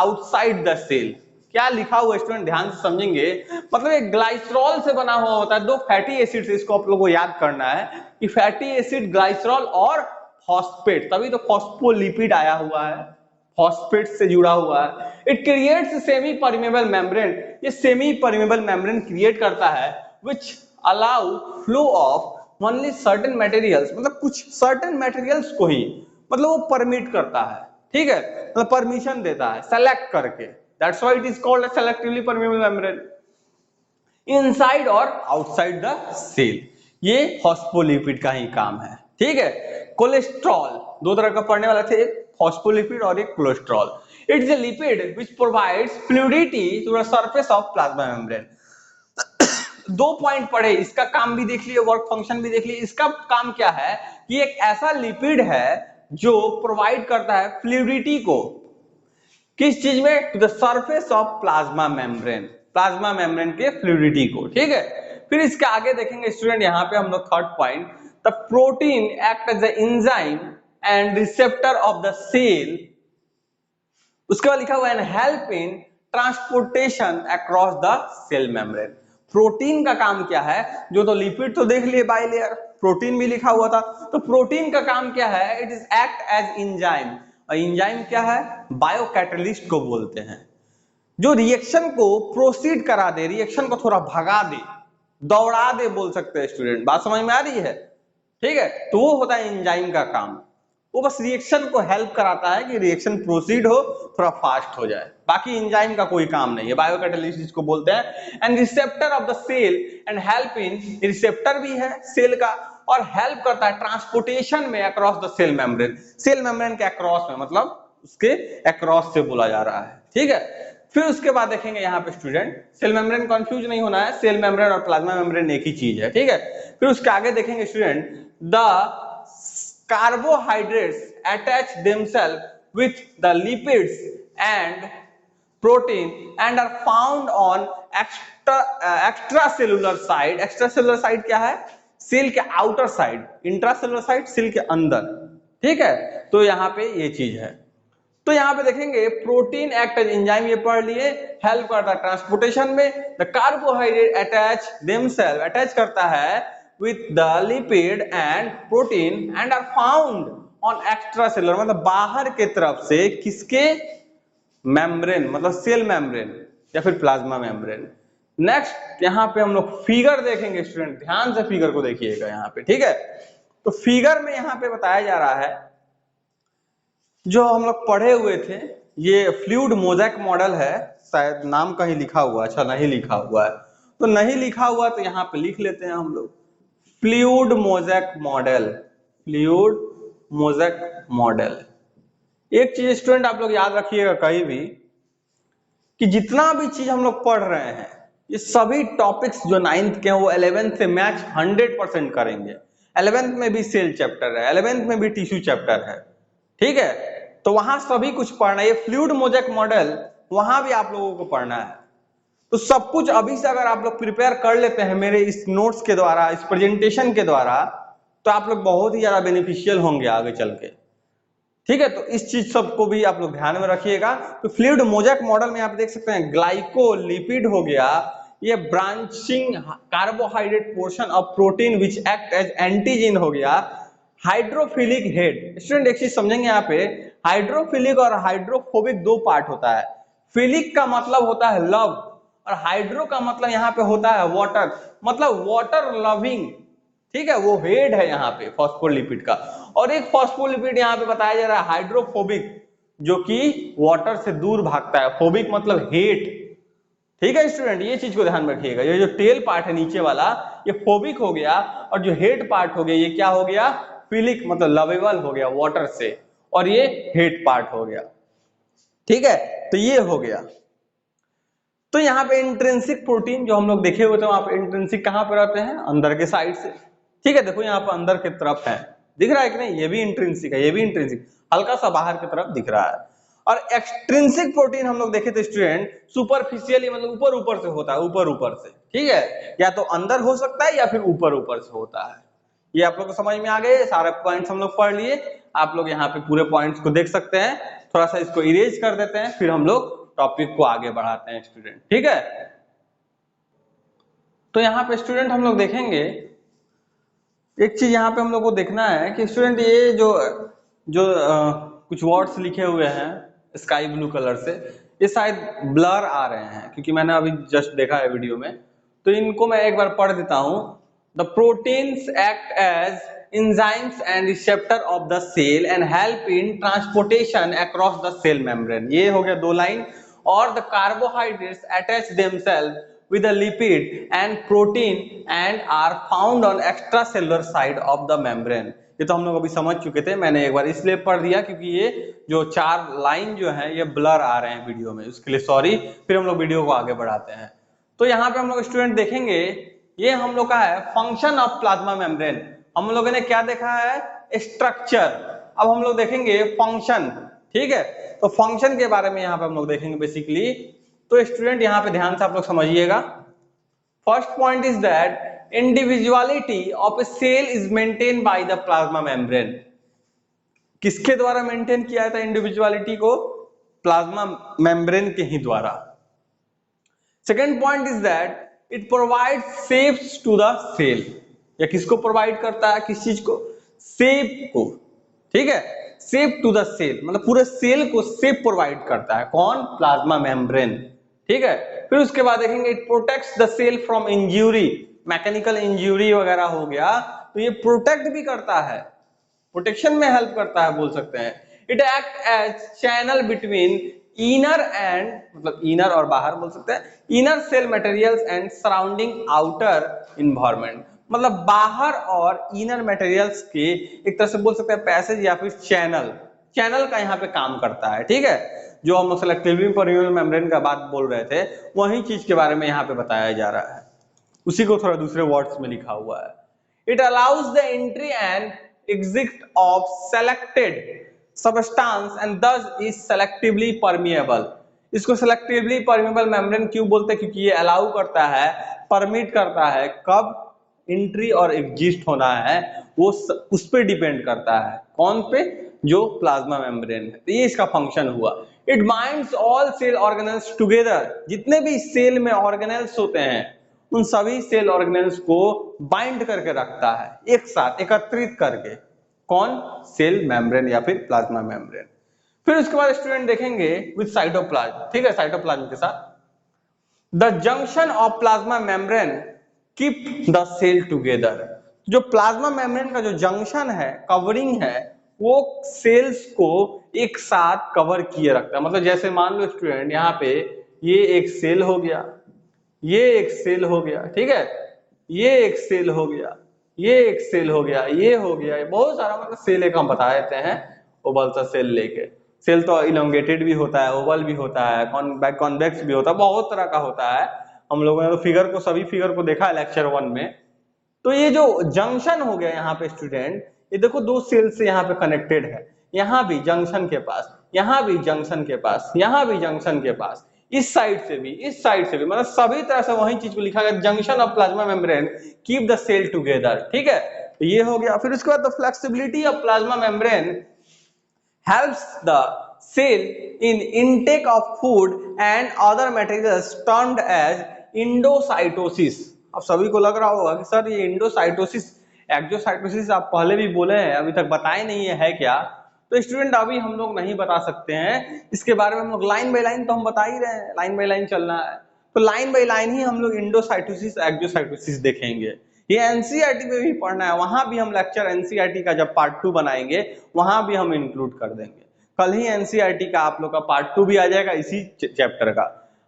outside the cell. क्या लिखा हुआ स्टूडेंट ध्यान से समझेंगे, मतलब एक ग्लाइसरॉल से बना हुआ होता है, 2 फैटी एसिड से, इसको आप लोगों को याद करना है कि फैटी एसिड, ग्लाइसरॉल और फॉस्फेट, तभी तो फॉस्फोलिपिड आया हुआ है, फॉस्फेट से जुड़ा हुआ है। It creates semi permeable membrane, ये सेमी परमेबल मेम्ब्रेन क्रिएट करता है which allow flow of only certain materials, मतलब कुछ certain materials को ही मतलब वो परमिट करता है। ठीक है, मतलब परमिशन देता है सेलेक्ट करके, that's why it is called a selectively permeable membrane inside और outside the cell। ये फॉस्फोलिपिड का ही काम है। ठीक है, कोलेस्ट्रॉल 2 तरह का पढ़ने वाला थे, एक फॉस्फोलिपिड और एक cholesterol. It is a lipid which provides fluidity to the surface of plasma membrane। 2 point पढ़े, इसका काम भी देख लिए, वर्क फंक्शन भी देख लिए। इसका काम क्या है कि एक ऐसा लिपिड है जो प्रोवाइड करता है फ्लूइडिटी को, किस चीज में? To the surface of plasma membrane. Plasma membrane के फ्लूइडिटी को, ठीक है। फिर इसके आगे देखेंगे स्टूडेंट, यहाँ पे हम लोग third point, the protein act as a enzyme and receptor of the cell. उसके बाद लिखा हुआ है help in transportation across the cell membrane. Protein का काम क्या है, जो तो लिपिड तो देख लिए बाइलेयर, प्रोटीन भी लिखा हुआ था, तो प्रोटीन का काम क्या है, it is act as enzyme. और एंजाइम क्या है, बायो कैटलिस्ट को बोलते हैं, जो रिएक्शन को प्रोसीड करा दे, रिएक्शन को थोड़ा भगा दे, दौड़ा दे बोल सकते हैं स्टूडेंट। बात समझ में आ रही है, ठीक है। तो वो होता है एंजाइम का काम, वो बस रिएक्शन को हेल्प कराता है कि रिएक्शन प्रोसीड हो, थोड़ा फास्ट हो जाए, बाकी एंजाइम का कोई काम नहीं है, बायोकैटालिस्ट इसको बोलते हैं। And receptor of the cell and help in, receptor भी है सेल का और हेल्प करता है ट्रांसपोर्टेशन में across the cell membrane, cell membrane के अक्रॉस में, मतलब उसके अक्रॉस से बोला जा रहा है, ठीक है। फिर उसके बाद देखेंगे यहाँ पे स्टूडेंट, सेल मेम्ब्रेन कंफ्यूज नहीं होना है, सेल मेम्ब्रेन और प्लाज्मा मेम्ब्रेन एक ही चीज है, ठीक है। फिर उसके आगे देखेंगे student, the carbohydrates attach themselves with the lipids and protein and are found on extracellular side। extracellular side क्या है, सेल के outer side, intracellular side cell के अंदर, ठीक है। तो यहाँ पे ये चीज है। तो यहाँ पे देखेंगे प्रोटीन एक्ट एज एंजाइम, ये पढ़ लिए, हेल्प करता है ट्रांसपोर्टेशन में। The carbohydrate attach themselves, attach करता है with the lipid and protein and are found on extracellular, मतलब बाहर के तरफ से, किसके, मेम्ब्रेन, मतलब सेल मेम्ब्रेन या फिर प्लाज्मा मेम्ब्रेन। नेक्स्ट यहाँ पे हम लोग फिगर देखेंगे स्टूडेंट, ध्यान से फिगर को देखिएगा यहाँ पे, ठीक है। तो फिगर में यहाँ पे बताया जा रहा है, जो हम लोग पढ़े हुए थे, ये फ्लूइड मोज़ेक मॉडल है, शायद नाम कहीं लिखा हुआ, अच्छा नहीं लिखा हुआ है, तो नहीं लिखा हुआ तो यहाँ पे लिख लेते हैं हम लोग, fluid mosaic model, fluid mosaic model. एक चीज स्टूडेंट आप लोग याद रखिएगा कहीं भी, कि जितना भी चीज हम लोग पढ़ रहे हैं, ये सभी टॉपिक्स जो 9th के हैं वो 11th से मैच 100% करेंगे। 11th में भी सेल चैप्टर है, 11th में भी टिश्यू चैप्टर है, ठीक है। तो वहां सभी कुछ पढ़ना है, ये फ्लूइड मोज़ेक मॉडल वहां भी आप लोगों को पढ़ना है। तो सब कुछ अभी से अगर आप लोग प्रिपेयर कर लेते हैं मेरे इस नोट्स के द्वारा, इस प्रेजेंटेशन के द्वारा, तो आप लोग बहुत ही ज्यादा बेनिफिशियल होंगे आगे चल के, ठीक है। तो इस चीज सबको भी आप लोग ध्यान में रखिएगा। तो फ्लूइड मोज़ेक मॉडल में आप देख सकते हैं, ग्लाइकोलिपिड हो गया, ये branching carbohydrate portion of protein which act as antigen हो गया, हाइड्रोफिलिक हेड। स्टूडेंट एक चीज समझेंगे यहाँ पे, हाइड्रोफिलिक और हाइड्रोफोबिक दो पार्ट होता है। फिलिक का मतलब होता है लव, और हाइड्रो का मतलब यहाँ पे होता है वाटर, मतलब वाटर लविंग, ठीक है। वो हेड है यहाँ पे फॉस्फोलिपिड का। और एक फॉस्फोलिपिड यहाँ पे बताया जा रहा है हाइड्रोफोबिक, जो कि वाटर से दूर भागता है, फोबिक मतलब हेट, ठीक है स्टूडेंट। ये चीज को ध्यान में रखिएगा, ये जो टेल पार्ट है नीचे वाला, ये फोबिक हो गया, और जो हेड पार्ट हो गया ये क्या हो गया, फिलिक मतलब लवेबल हो गया वाटर से, और ये हेड पार्ट हो गया, ठीक है। तो ये हो गया। तो यहाँ पे इंट्रिंसिक प्रोटीन जो हम लोग देखे हुए थे, वहां पे इंट्रिंसिक कहाँ पे रहते हैं, अंदर के साइड से, ठीक है। देखो यहाँ पे अंदर की तरफ है, दिख रहा है कि नहीं, ये भी इंट्रिंसिक है, ये भी इंट्रिंसिक, हल्का सा बाहर की तरफ दिख रहा है। और एक्सट्रिंसिक प्रोटीन हम लोग देखे थे स्टूडेंट, सुपरफिशियली मतलब ऊपर ऊपर से होता है, ऊपर ऊपर से, ठीक है, या तो अंदर हो सकता है या फिर ऊपर ऊपर से होता है। ये आप लोग को समझ में आ गए, सारे पॉइंट्स हम लोग पढ़ लिए। आप लोग यहाँ पे पूरे पॉइंट्स को देख सकते हैं, थोड़ा सा इसको इरेज कर देते हैं, फिर हम लोग टॉपिक को आगे बढ़ाते हैं स्टूडेंट, ठीक है। तो यहाँ पे स्टूडेंट हम लोग देखेंगे, एक चीज यहाँ पे हम लोग को देखना है कि स्टूडेंट ये जो जो कुछ वर्ड्स लिखे हुए हैं स्काई ब्लू कलर से, ये शायद ब्लर आ रहे हैं, क्योंकि मैंने अभी जस्ट देखा है वीडियो में, तो इनको मैं एक बार पढ़ देता हूँ। The proteins act as enzymes and receptor of the cell and help in transportation across the cell membrane। ये हो गया दो लाइन। और the carbohydrates attach themselves with the lipid and protein and are found on extracellular side of the membrane। ये तो हम लोग अभी समझ चुके थे, मैंने एक बार इसलिए पढ़ दिया क्योंकि ये जो चार लाइन जो है ये ब्लर आ रहे हैं वीडियो में, उसके लिए सॉरी। फिर हम लोग वीडियो को आगे बढ़ाते हैं। तो यहाँ पे हम लोग स्टूडेंट देखेंगे, ये हम लोग का है फंक्शन ऑफ प्लाज्मा मेम्ब्रेन। हम लोगों ने क्या देखा है, स्ट्रक्चर, अब हम लोग देखेंगे फंक्शन, ठीक है। तो फंक्शन के बारे में यहाँ पे हम लोग देखेंगे बेसिकली तो स्टूडेंट यहाँ पे ध्यान से आप लोग समझिएगा। First point is that individuality of a cell is maintain by the plasma membrane. किसके द्वारा मेंटेन किया था इंडिविजुअलिटी को? प्लाज्मा मेम्ब्रेन के ही द्वारा। Second point is that it provide shapes to the cell. या किसको प्रोवाइड करता है? किस चीज को? शेप को। ठीक है, शेप टू द सेल मतलब पूरे सेल को शेप प्रोवाइड करता है। कौन? Plasma membrane. ठीक है, फिर उसके बाद देखेंगे it protects the cell from injury. Mechanical injury वगैरह हो गया तो ये प्रोटेक्ट भी करता है, प्रोटेक्शन में हेल्प करता है बोल सकते हैं। It act as channel between inner and मतलब इनर और बाहर बोल सकते हैं, inner cell materials and surrounding outer environment. मतलब बाहर और इनर मटेरियल्स के एक तरह से बोल सकते हैं पैसेज या फिर चैनल, चैनल का यहाँ पे काम करता है। ठीक है, जो हम सेलेक्टिवली परमेबल मेम्ब्रेन का बात बोल रहे थे वही चीज के बारे में यहाँ पे बताया जा रहा है, उसी को थोड़ा दूसरे वर्ड्स में लिखा हुआ है। It allows the entry and exit of selected substance and thus is selectively permeable। इसको selectively permeable membrane क्यों बोलते हैं? क्योंकि ये अलाउ करता है, परमिट करता है, कब एंट्री और एग्जिट होना है वो उस पे डिपेंड करता है। कौन पे? जो प्लाज्मा मेम्ब्रेन है। तो ये इसका फंक्शन हुआ। It binds all cell organelles together. जितने भी सेल में ऑर्गेनेल्स होते हैं उन सभी सेल ऑर्गेनेल्स को बाइंड करके रखता है, एक साथ एकत्रित करके। कौन? सेल मेम्ब्रेन या फिर प्लाज्मा मेम्ब्रेन। फिर उसके बाद स्टूडेंट देखेंगे विद साइटोप्लाज्म। ठीक है, साइटोप्लाज्म के साथ the junction of plasma membrane keep the cell together. जो प्लाज्मा मेम्ब्रेन का जो जंक्शन है, कवरिंग है, वो सेल्स को एक साथ कवर किए रखता है। मतलब जैसे मान लो स्टूडेंट यहाँ पे ये एक सेल हो गया, ये एक सेल हो गया, ठीक है, ये एक सेल हो गया, ये एक सेल हो गया, ये हो गया, बहुत सारा मतलब सेल एक हम बता देते हैं ओवल सा सेल लेके। सेल तो इलोंगेटेड भी होता है, ओवल भी होता है, कॉन्वेक्स भी होता है, बहुत तरह का होता है। हम लोगों ने तो फिगर को, सभी फिगर को देखा है लेक्चर 1 में। तो ये जो जंक्शन हो गया यहाँ पे स्टूडेंट, ये देखो दो सेल से यहाँ पे कनेक्टेड है, यहाँ भी जंक्शन के पास, यहाँ भी जंक्शन के पास, यहाँ भी जंक्शन के पास, इस साइड से भी, इस साइड से भी, मतलब सभी तरह से वही चीज को लिखा गया, junction of plasma membrane keep the cell together. ठीक है, तो ये हो गया। फिर उसके बाद the flexibility of plasma membrane helps the cell in intake of food and other materials termed as endocytosis। अब सभी को लग रहा होगा कि सर ये इंडोसाइटोसिस, एक्सोसाइटोसिस आप पहले भी बोले हैं, अभी तक बताए नहीं है क्या? तो स्टूडेंट अभी हम लोग नहीं बता सकते हैं, इसके बारे में हम लोग लाइन बाय लाइन तो हम बता ही रहे हैं, लाइन बाय लाइन चलना है। तो लाइन बाय लाइन ही हम लोग इंडोसाइटोसिस, एक्सोसाइटोसिस देखेंगे। ये एनसीईआरटी में भी पढ़ना है, वहां भी हम लेक्चर एनसीईआरटी का जब पार्ट 2 बनाएंगे वहां भी हम इंक्लूड कर देंगे। कल ही एनसीईआरटी का आप लोग का पार्ट 2 भी आ जाएगा इसी चैप्टर का।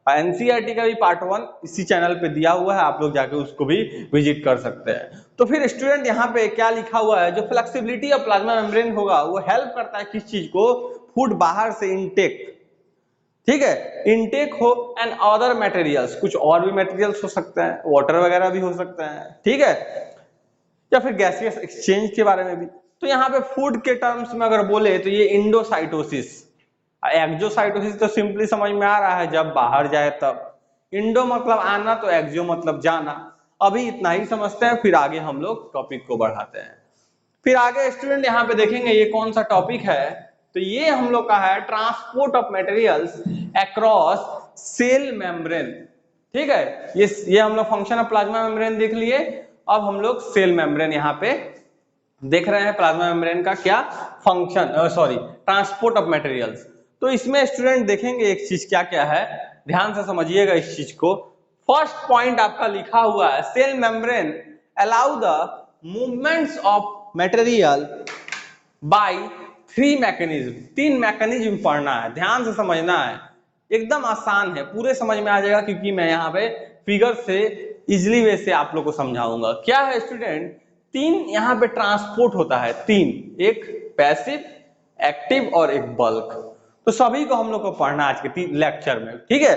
एनसीईआरटी का भी पार्ट 1 इसी चैनल पे दिया हुआ है, आप लोग जाके उसको भी विजिट कर सकते हैं। तो फिर स्टूडेंट यहाँ पे क्या लिखा हुआ है, जो फ्लेक्सिबिलिटी ऑफ प्लाज्मा मेम्ब्रेन होगा वो हेल्प करता है किस चीज को? फूड बाहर से इनटेक, ठीक है, इनटेक हो एंड अदर मटेरियल्स, कुछ और भी मटेरियल्स हो सकते हैं, वाटर वगैरह भी हो सकते हैं, ठीक है, या फिर गैसियस एक्सचेंज के बारे में भी। तो यहाँ पे फूड के टर्म्स में अगर बोले तो ये इंडोसाइटोसिस, एक्सोसाइटोसिस तो सिंपली समझ में आ रहा है जब बाहर जाए तब, इंडो मतलब आना तो एक्सो मतलब जाना। अभी इतना ही समझते हैं, फिर आगे हम लोग टॉपिक को बढ़ाते हैं। फिर आगे स्टूडेंट यहाँ पे देखेंगे ये कौन सा टॉपिक है, तो ये हम लोग का है transport of materials across cell membrane. ठीक है, ये हम लोग फंक्शन ऑफ प्लाज्मा मेम्ब्रेन देख लिए। अब हम लोग सेल मेम्ब्रेन यहाँ पे देख रहे हैं, प्लाज्मा मेम्ब्रेन का क्या function, sorry transport of materials. तो इसमें स्टूडेंट देखेंगे एक चीज क्या क्या है, ध्यान से समझिएगा इस चीज को। फर्स्ट पॉइंट आपका लिखा हुआ है cell membrane allow the movements of material by 3 mechanism. 3 mechanism पढ़ना है, ध्यान से समझना है, एकदम आसान है, पूरे समझ में आ जाएगा क्योंकि मैं यहाँ पे फिगर से इजिली वे से आप लोग को समझाऊंगा। क्या है स्टूडेंट, 3 यहाँ पे ट्रांसपोर्ट होता है, 3, एक पैसिव, एक्टिव और एक बल्क। तो सभी को हम लोग को पढ़ना आज के लेक्चर में, ठीक है।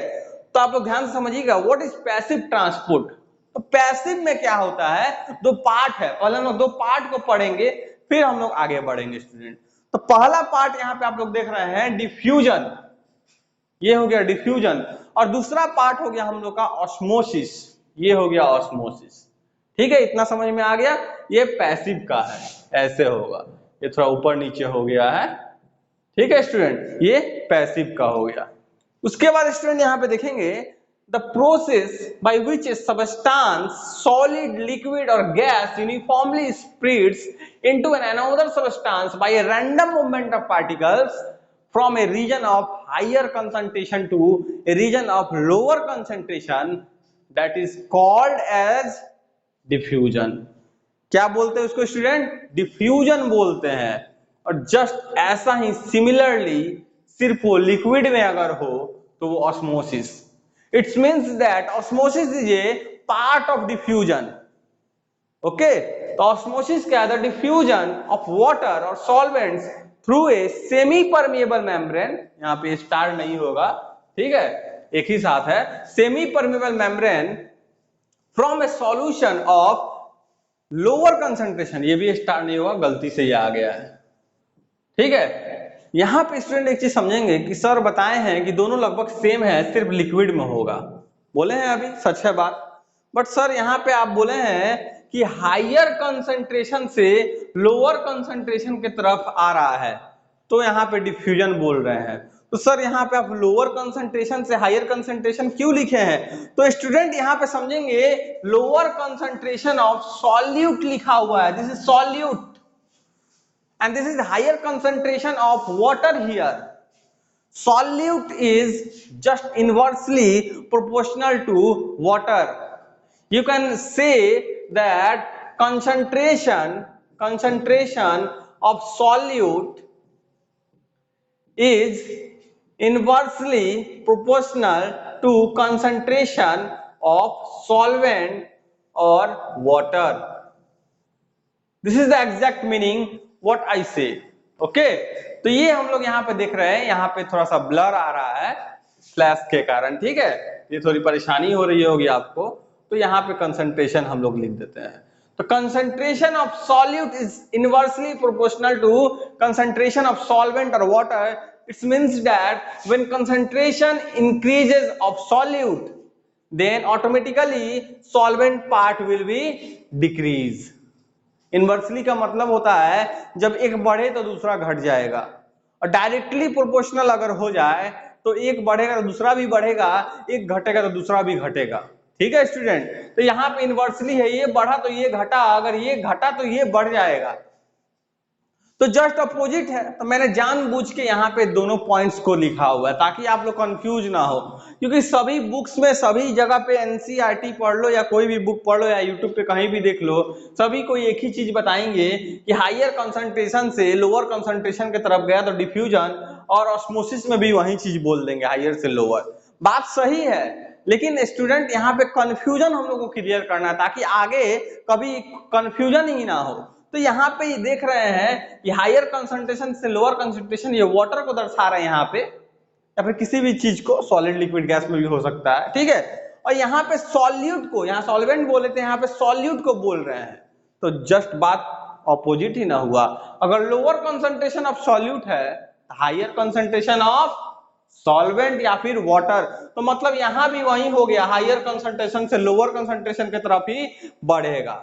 तो आप लोग ध्यान से समझिएगा व्हाट इज पैसिव ट्रांसपोर्ट। तो पैसिव में क्या होता है, 2 पार्ट है, पहले हम लोग 2 पार्ट को पढ़ेंगे फिर हम लोग आगे बढ़ेंगे स्टूडेंट। तो पहला पार्ट यहाँ पे आप लोग देख रहे हैं डिफ्यूजन, ये हो गया डिफ्यूजन, और दूसरा पार्ट हो गया हम लोग का ऑस्मोसिस, ये हो गया ऑस्मोसिस। ठीक है, इतना समझ में आ गया। ये पैसिव का है, ऐसे होगा, ये थोड़ा ऊपर नीचे हो गया है। ठीक है स्टूडेंट, ये पैसिव का हो गया। उसके बाद स्टूडेंट यहाँ पे देखेंगे the process by which a substance solid liquid और gas uniformly spreads into an another substance by a random movement of particles from a region of higher concentration to a region of lower concentration, that is called as diffusion। क्या बोलते हैं उसको student? Diffusion बोलते हैं। और just ऐसा ही similarly सिर्फ वो लिक्विड में अगर हो तो वो osmosis. It's means that osmosis is a part of diffusion. Okay, तो ऑस्मोसिस क्या है? द डिफ्यूजन ऑफ वाटर और solvents through a semi permeable membrane, यहाँ पे स्टार नहीं होगा, ठीक है, एक ही साथ है, semi permeable membrane from A solution of lower concentration, ये भी स्टार नहीं होगा, गलती से ये आ गया है। ठीक है, यहां पे स्टूडेंट एक चीज समझेंगे कि सर बताए हैं कि दोनों लगभग सेम है, सिर्फ लिक्विड में होगा, बोले हैं अभी, सच है बात। बट सर यहाँ पे आप बोले हैं कि हायर कंसंट्रेशन से लोअर कंसंट्रेशन की तरफ आ रहा है, तो यहाँ पे डिफ्यूजन बोल रहे हैं। तो सर यहाँ पे आप लोअर कंसंट्रेशन से हायर कंसंट्रेशन क्यों लिखे हैं? तो स्टूडेंट यहाँ पे समझेंगे लोअर कंसंट्रेशन ऑफ सॉल्यूट लिखा हुआ है, this is solute, and this is higher concentration of water here. Solute is just inversely proportional to water. You can say that concentration of solute is inversely proportional to concentration of solvent or water. This is the exact meaning what I say. Okay, तो ये हम लोग यहाँ पे देख रहे हैं, यहाँ पे थोड़ा सा ब्लर आ रहा है फ्लैश के कारण, ठीक है, ये थोड़ी परेशानी हो रही होगी आपको, तो यहाँ पे कंसंट्रेशन हम लोग लिख देते हैं। तो concentration of solute is inversely proportional to concentration of solvent और water. It's means that when concentration increases of solute then automatically solvent part will be decrease। Inversely का मतलब होता है जब एक बढ़े तो दूसरा घट जाएगा, और डायरेक्टली प्रोपोर्शनल अगर हो जाए तो एक बढ़ेगा तो दूसरा भी बढ़ेगा, एक घटेगा तो दूसरा भी घटेगा। ठीक है स्टूडेंट, तो यहाँ पे इनवर्सली है, ये बढ़ा तो ये घटा, अगर ये घटा तो ये बढ़ जाएगा, तो जस्ट अपोजिट है। तो मैंने जानबूझ के यहाँ पे दोनों पॉइंट्स को लिखा हुआ है ताकि आप लोग कंफ्यूज ना हो, क्योंकि सभी बुक्स में सभी जगह पे एनसीईआरटी पढ़ लो या कोई भी बुक पढ़ लो या यूट्यूब पे कहीं भी देख लो, सभी को एक ही चीज बताएंगे कि हायर कंसंट्रेशन से लोअर कंसंट्रेशन की तरफ गया तो डिफ्यूजन, और ऑस्मोसिस में भी वही चीज बोल देंगे, हायर से लोअर। बात सही है, लेकिन स्टूडेंट यहाँ पे कंफ्यूजन हम लोग को क्लियर करना है ताकि आगे कभी कंफ्यूजन ही ना हो। तो यहाँ पे ये देख रहे हैं कि हायर कंसंट्रेशन से लोअर कंसंट्रेशन, ये वाटर को दर्शा रहे हैं यहाँ पे, या फिर किसी भी चीज को, सॉलिड लिक्विड गैस में भी हो सकता है, ठीक है। और यहाँ पे सॉल्यूट को, यहाँ सॉल्वेंट बोले थे, यहाँ पे सॉल्यूट को बोल रहे हैं, तो जस्ट बात ऑपोजिट ही ना हुआ। अगर लोअर कंसंट्रेशन ऑफ सॉल्यूट है, हायर कंसंट्रेशन ऑफ सॉल्वेंट या फिर वाटर, तो मतलब यहाँ भी वही हो गया, हायर कंसंट्रेशन से लोअर कंसंट्रेशन की तरफ ही बढ़ेगा।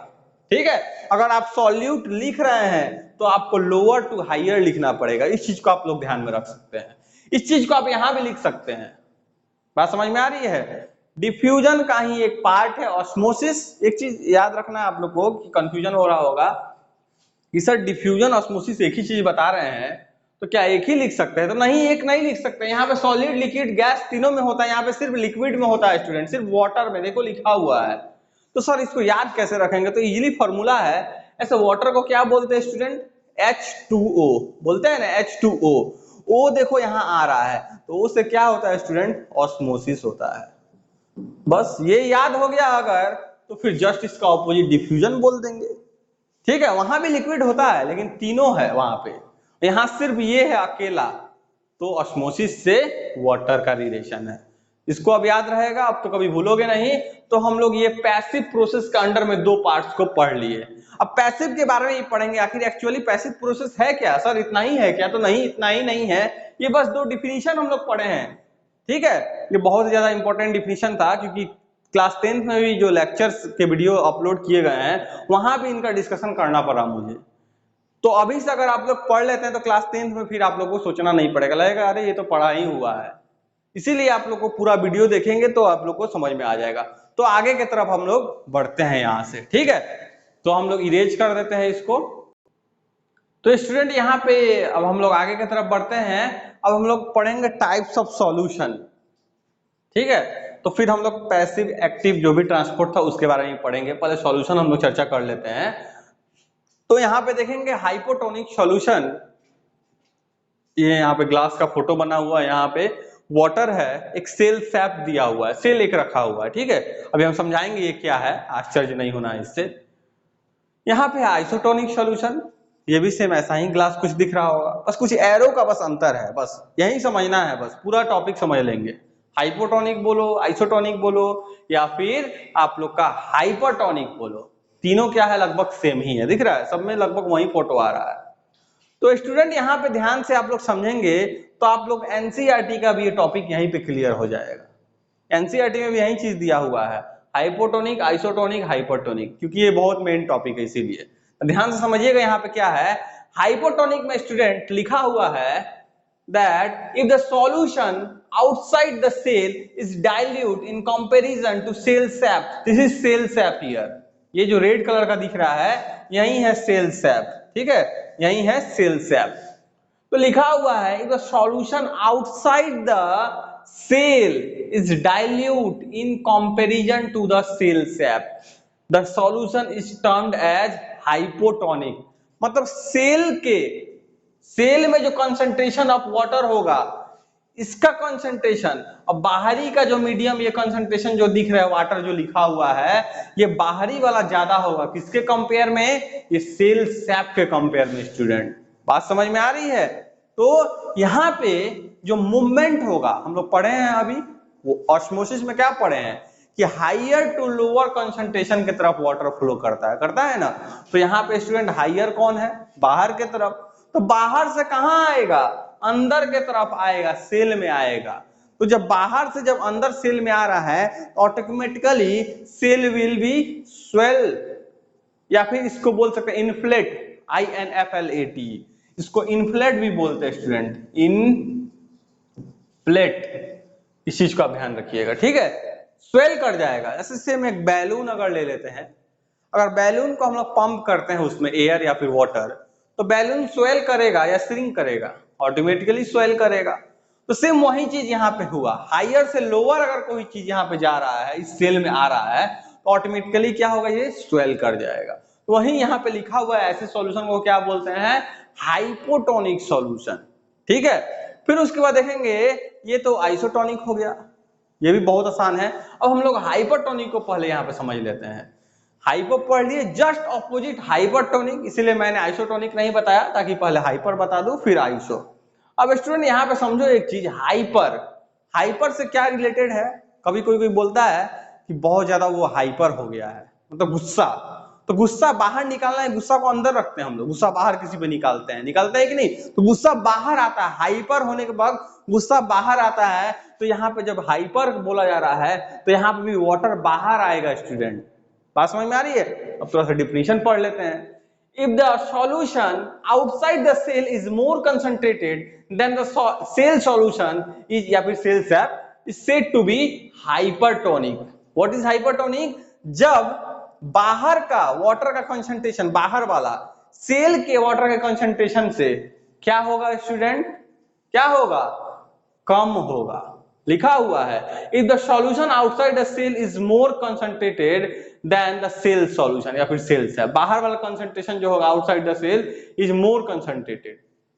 ठीक है, अगर आप सॉल्यूट लिख रहे हैं तो आपको लोअर टू हायर लिखना पड़ेगा, इस चीज को आप लोग ध्यान में रख सकते हैं, इस चीज को आप यहां भी लिख सकते हैं। बात समझ में आ रही है? डिफ्यूजन का ही एक पार्ट है ऑस्मोसिस। एक चीज याद रखना है आप लोग को कि कंफ्यूजन हो रहा होगा कि सर डिफ्यूजन ऑस्मोसिस एक ही चीज बता रहे हैं, तो क्या एक ही लिख सकते हैं? तो नहीं, एक नहीं लिख सकते, यहाँ पे सॉलिड लिक्विड गैस तीनों में होता है, यहाँ पे सिर्फ लिक्विड में होता है स्टूडेंट, सिर्फ वाटर में देखो लिखा हुआ है। तो सर इसको याद कैसे रखेंगे? तो इजीली फॉर्मूला है, ऐसे वाटर को क्या बोलते हैं स्टूडेंट? H2O बोलते हैं ना, H2O। O देखो यहाँ आ रहा है, तो O से क्या होता है स्टूडेंट? ऑस्मोसिस होता है। बस ये याद हो गया अगर, तो फिर जस्ट इसका ऑपोजिट डिफ्यूजन बोल देंगे। ठीक है, वहां भी लिक्विड होता है लेकिन तीनों है वहां पे, यहाँ सिर्फ ये है अकेला, तो ऑस्मोसिस से वाटर का रिलेशन है। इसको अब याद रहेगा, अब तो कभी भूलोगे नहीं। तो हम लोग ये पैसिव प्रोसेस के अंडर में दो पार्ट्स को पढ़ लिए। अब पैसिव के बारे में ही पढ़ेंगे, आखिर एक्चुअली पैसिव प्रोसेस है क्या? सर इतना ही है क्या? तो नहीं, इतना ही नहीं है, ये बस दो डिफिनीशन हम लोग पढ़े हैं। ठीक है, ये बहुत ज्यादा इंपॉर्टेंट डिफिनीशन था, क्योंकि क्लास 10th में भी जो लेक्चर्स के वीडियो अपलोड किए गए हैं वहां भी इनका डिस्कशन करना पड़ा मुझे। तो अभी से अगर आप लोग पढ़ लेते हैं तो क्लास 10th में फिर आप लोग को सोचना नहीं पड़ेगा, लगेगा अरे ये तो पढ़ा ही हुआ है। इसीलिए आप लोग को पूरा वीडियो देखेंगे तो आप लोग को समझ में आ जाएगा। तो आगे की तरफ हम लोग बढ़ते हैं यहाँ से, ठीक है। तो हम लोग इरेज कर देते हैं इसको। तो स्टूडेंट यहाँ पे अब हम लोग आगे की तरफ बढ़ते हैं। अब हम लोग पढ़ेंगे टाइप्स ऑफ सॉल्यूशन, ठीक है। तो फिर हम लोग पैसिव एक्टिव जो भी ट्रांसपोर्ट था उसके बारे में पढ़ेंगे, पहले सॉल्यूशन हम लोग चर्चा कर लेते हैं। तो यहाँ पे देखेंगे हाइपोटोनिक सॉल्यूशन, ये यहाँ पे ग्लास का फोटो बना हुआ है, यहाँ पे वाटर है, एक सेल सैप दिया हुआ है, सेल एक रखा हुआ है, ठीक है। अभी हम समझाएंगे ये क्या है, आश्चर्य नहीं होना इससे। यहाँ पे आइसोटोनिक सॉल्यूशन, ये भी सेम ऐसा ही ग्लास कुछ दिख रहा होगा, बस कुछ एरो का बस अंतर है, बस यही समझना है, बस पूरा टॉपिक समझ लेंगे। हाइपोटोनिक बोलो, आइसोटोनिक बोलो, या फिर आप लोग का हाइपरटोनिक बोलो, तीनों क्या है लगभग सेम ही है, दिख रहा है सब में लगभग वही फोटो आ रहा है। तो स्टूडेंट यहाँ पे ध्यान से आप लोग समझेंगे तो आप लोग एनसीईआरटी का भी ये टॉपिक यहीं पे क्लियर हो जाएगा। एनसीईआरटी में भी यही चीज दिया हुआ है, हाइपोटोनिक, आइसोटोनिक, हाइपरटोनिक, क्योंकि ये बहुत मेन टॉपिक है इसीलिए ध्यान से समझिएगा। यहाँ पे क्या है, हाइपोटोनिक में स्टूडेंट लिखा हुआ है that if the solution outside the cell is dilute in comparison to cell sap, this is cell sap here, ये जो रेड कलर का दिख रहा है यही है सेल सैप, ठीक है, यही है सेल सैप। तो लिखा हुआ है if the solution outside the cell is dilute in comparison to the cell sap, the solution is termed as hypotonic। मतलब सेल में जो कंसंट्रेशन ऑफ वाटर होगा इसका कंसंट्रेशन, और बाहरी का जो मीडियम ये कंसंट्रेशन जो दिख रहा है वाटर जो लिखा हुआ है, ये बाहरी वाला ज्यादा होगा किसके कंपेयर में, ये सेल सैप के कंपेयर में। स्टूडेंट बात समझ में आ रही है। तो यहाँ पे जो मूवमेंट होगा हम लोग पढ़े हैं अभी, वो ऑस्मोसिस में क्या पढ़े हैं कि हाइयर टू लोअर कंसंट्रेशन की तरफ वाटर फ्लो करता है ना। तो यहाँ पे स्टूडेंट हाइयर कौन है, बाहर के तरफ, तो बाहर से कहाँ आएगा, अंदर के तरफ आएगा, सेल में आएगा। तो जब बाहर से जब अंदर सेल में आ रहा है तो automatically cell will be swell, या फिर इसको बोल सकते हैं इन्फ्लेट, INFLAT, इसको इन्फ्लेट भी बोलते हैं स्टूडेंट, इनफ्लेट, इस चीज का ध्यान रखिएगा, ठीक है। स्वेल कर जाएगा, जैसे सेम एक बैलून अगर ले लेते हैं, अगर बैलून को हम लोग पंप करते हैं उसमें एयर या फिर वाटर, तो बैलून स्वेल करेगा या श्रिंक करेगा, ऑटोमेटिकली स्वेल करेगा। तो सेम वही चीज यहाँ पे हुआ, हाइयर से लोअर अगर कोई चीज यहाँ पे जा रहा है, इस सेल में आ रहा है, तो ऑटोमेटिकली क्या होगा, ये स्वेल कर जाएगा। तो वही यहाँ पे लिखा हुआ है, ऐसे सॉल्यूशन को क्या बोलते हैं, हाइपोटोनिक सॉल्यूशन, ठीक है। फिर उसके बाद देखेंगे, ये तो आइसोटोनिक हो गया, ये भी बहुत आसान है। अब हम लोग हाइपरटोनिक को पहले यहाँ पे समझ लेते हैं। हाइपो पढ़ लिए, जस्ट ऑपोजिट हाइपरटोनिक, इसीलिए मैंने आइसोटोनिक नहीं बताया, ताकि पहले हाइपर बता दूं फिर आइसो। अब स्टूडेंट यहाँ पे समझो एक चीज, हाइपर से क्या रिलेटेड है। कभी कोई बोलता है कि बहुत ज्यादा वो हाइपर हो गया है, मतलब गुस्सा, तो गुस्सा बाहर निकालना है, गुस्सा को अंदर रखते हैं हम लोग, गुस्सा बाहर किसी पे निकालते हैं कि नहीं, तो गुस्सा बाहर आता है, हाइपर होने के बाद गुस्सा बाहर आता है। तो यहाँ पे जब हाइपर बोला जा रहा है तो यहाँ पे भी वाटर बाहर आएगा। स्टूडेंट बात समझ में आ रही है। अब थोड़ा सा डिफिनीशन पढ़ लेते हैं। If the solution outside the cell is more concentrated than the cell solution is, या फिर cell sap is said to be hypertonic। What is hypertonic? जब बाहर का वाटर का कंसंट्रेशन, बाहर वाला सेल के वाटर के कंसंट्रेशन से क्या होगा स्टूडेंट, क्या होगा, कम होगा। लिखा हुआ है if the solution outside the cell is more concentrated than the cell solution, या फिर सेल से बाहर वाला कंसंट्रेशन जो होगा outside the cell is more concentrated,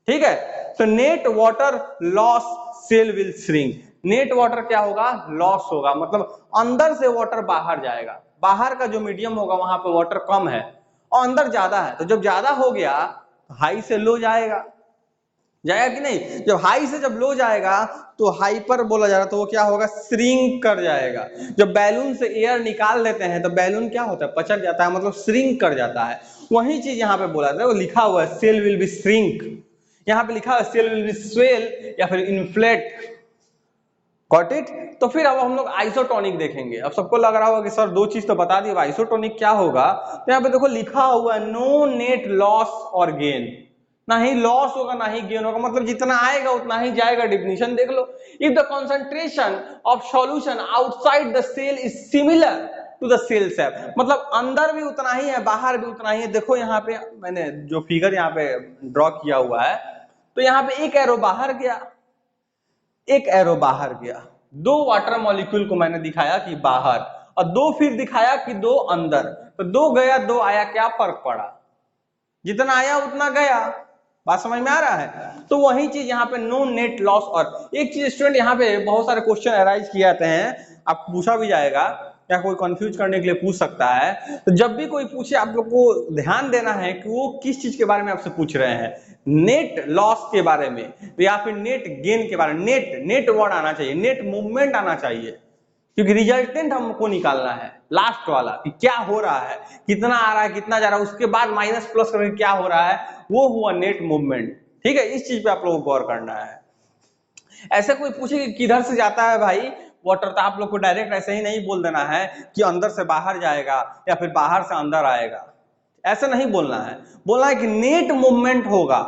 ठीक है। तो net water loss, cell will shrink, net water क्या होगा, लॉस होगा, मतलब अंदर से वाटर बाहर जाएगा, बाहर का जो मीडियम होगा वहां पे वाटर कम है और अंदर ज्यादा है, तो जब ज्यादा हो गया हाई से लो जाएगा कि नहीं। जब हाई से जब लो जाएगा तो हाइपर बोला जा रहा है, तो वो क्या होगा, श्रिंक कर जाएगा। जब बैलून से एयर निकाल लेते हैं तो बैलून क्या होता है, पचक जाता है, मतलब श्रिंक कर जाता है। वही चीज यहाँ पे बोला था, वो लिखा हुआ है सेल विल बी श्रिंक, यहाँ पे लिखा है सेल विल बी स्वेल या फिर इन्फ्लेट। Got it. तो फिर अब हम लोग आइसोटोनिक देखेंगे। अब सबको लग रहा होगा कि सर दो चीज तो बता दी, अब आइसोटोनिक क्या होगा। तो यहाँ पे देखो लिखा हुआ है नो नेट लॉस और गेन, ना ही लॉस होगा ना ही गेन होगा, मतलब जितना आएगा उतना ही जाएगा। डिफिनीशन देख लो, if the concentration of solution outside the cell is similar to the cell shape, मतलब अंदर भी उतना ही है बाहर भी उतना ही है। देखो यहाँ पे मैंने जो फिगर यहाँ पे ड्रॉ किया हुआ है, तो यहाँ पे एक एरो बाहर गया, एक एरो बाहर गया, दो वाटर मॉलिक्यूल को मैंने दिखाया कि बाहर, और दो फिर दिखाया कि दो अंदर। तो दो गया दो आया, क्या फर्क पड़ा, जितना आया उतना गया। बात समझ में आ रहा है। तो वही चीज यहाँ पे नो नेट लॉस। और एक चीज स्टूडेंट यहाँ पे बहुत सारे क्वेश्चन अराइज किए जाते हैं, आपको पूछा भी जाएगा या कोई कंफ्यूज करने के लिए पूछ सकता है। तो जब भी कोई पूछे आप लोग को ध्यान देना है कि वो किस चीज के बारे में आपसे पूछ रहे हैं, नेट लॉस के बारे में या फिर नेट गेन के बारे में। नेट वर्ड आना चाहिए, नेट मूवमेंट आना चाहिए, क्योंकि रिजल्टेंट हमको निकालना है लास्ट वाला कि क्या हो रहा है, कितना आ रहा है कितना जा रहा है, उसके बाद माइनस प्लस करके क्या हो रहा है, वो हुआ नेट मूवमेंट। ठीक है, इस चीज पे आप लोगों को गौर करना है। ऐसे कोई पूछे कि किधर से जाता है भाई वाटर, तो आप लोग को डायरेक्ट ऐसे ही नहीं बोल देना है कि अंदर से बाहर जाएगा या फिर बाहर से अंदर आएगा, ऐसे नहीं बोलना है। बोलना है कि नेट मूवमेंट होगा,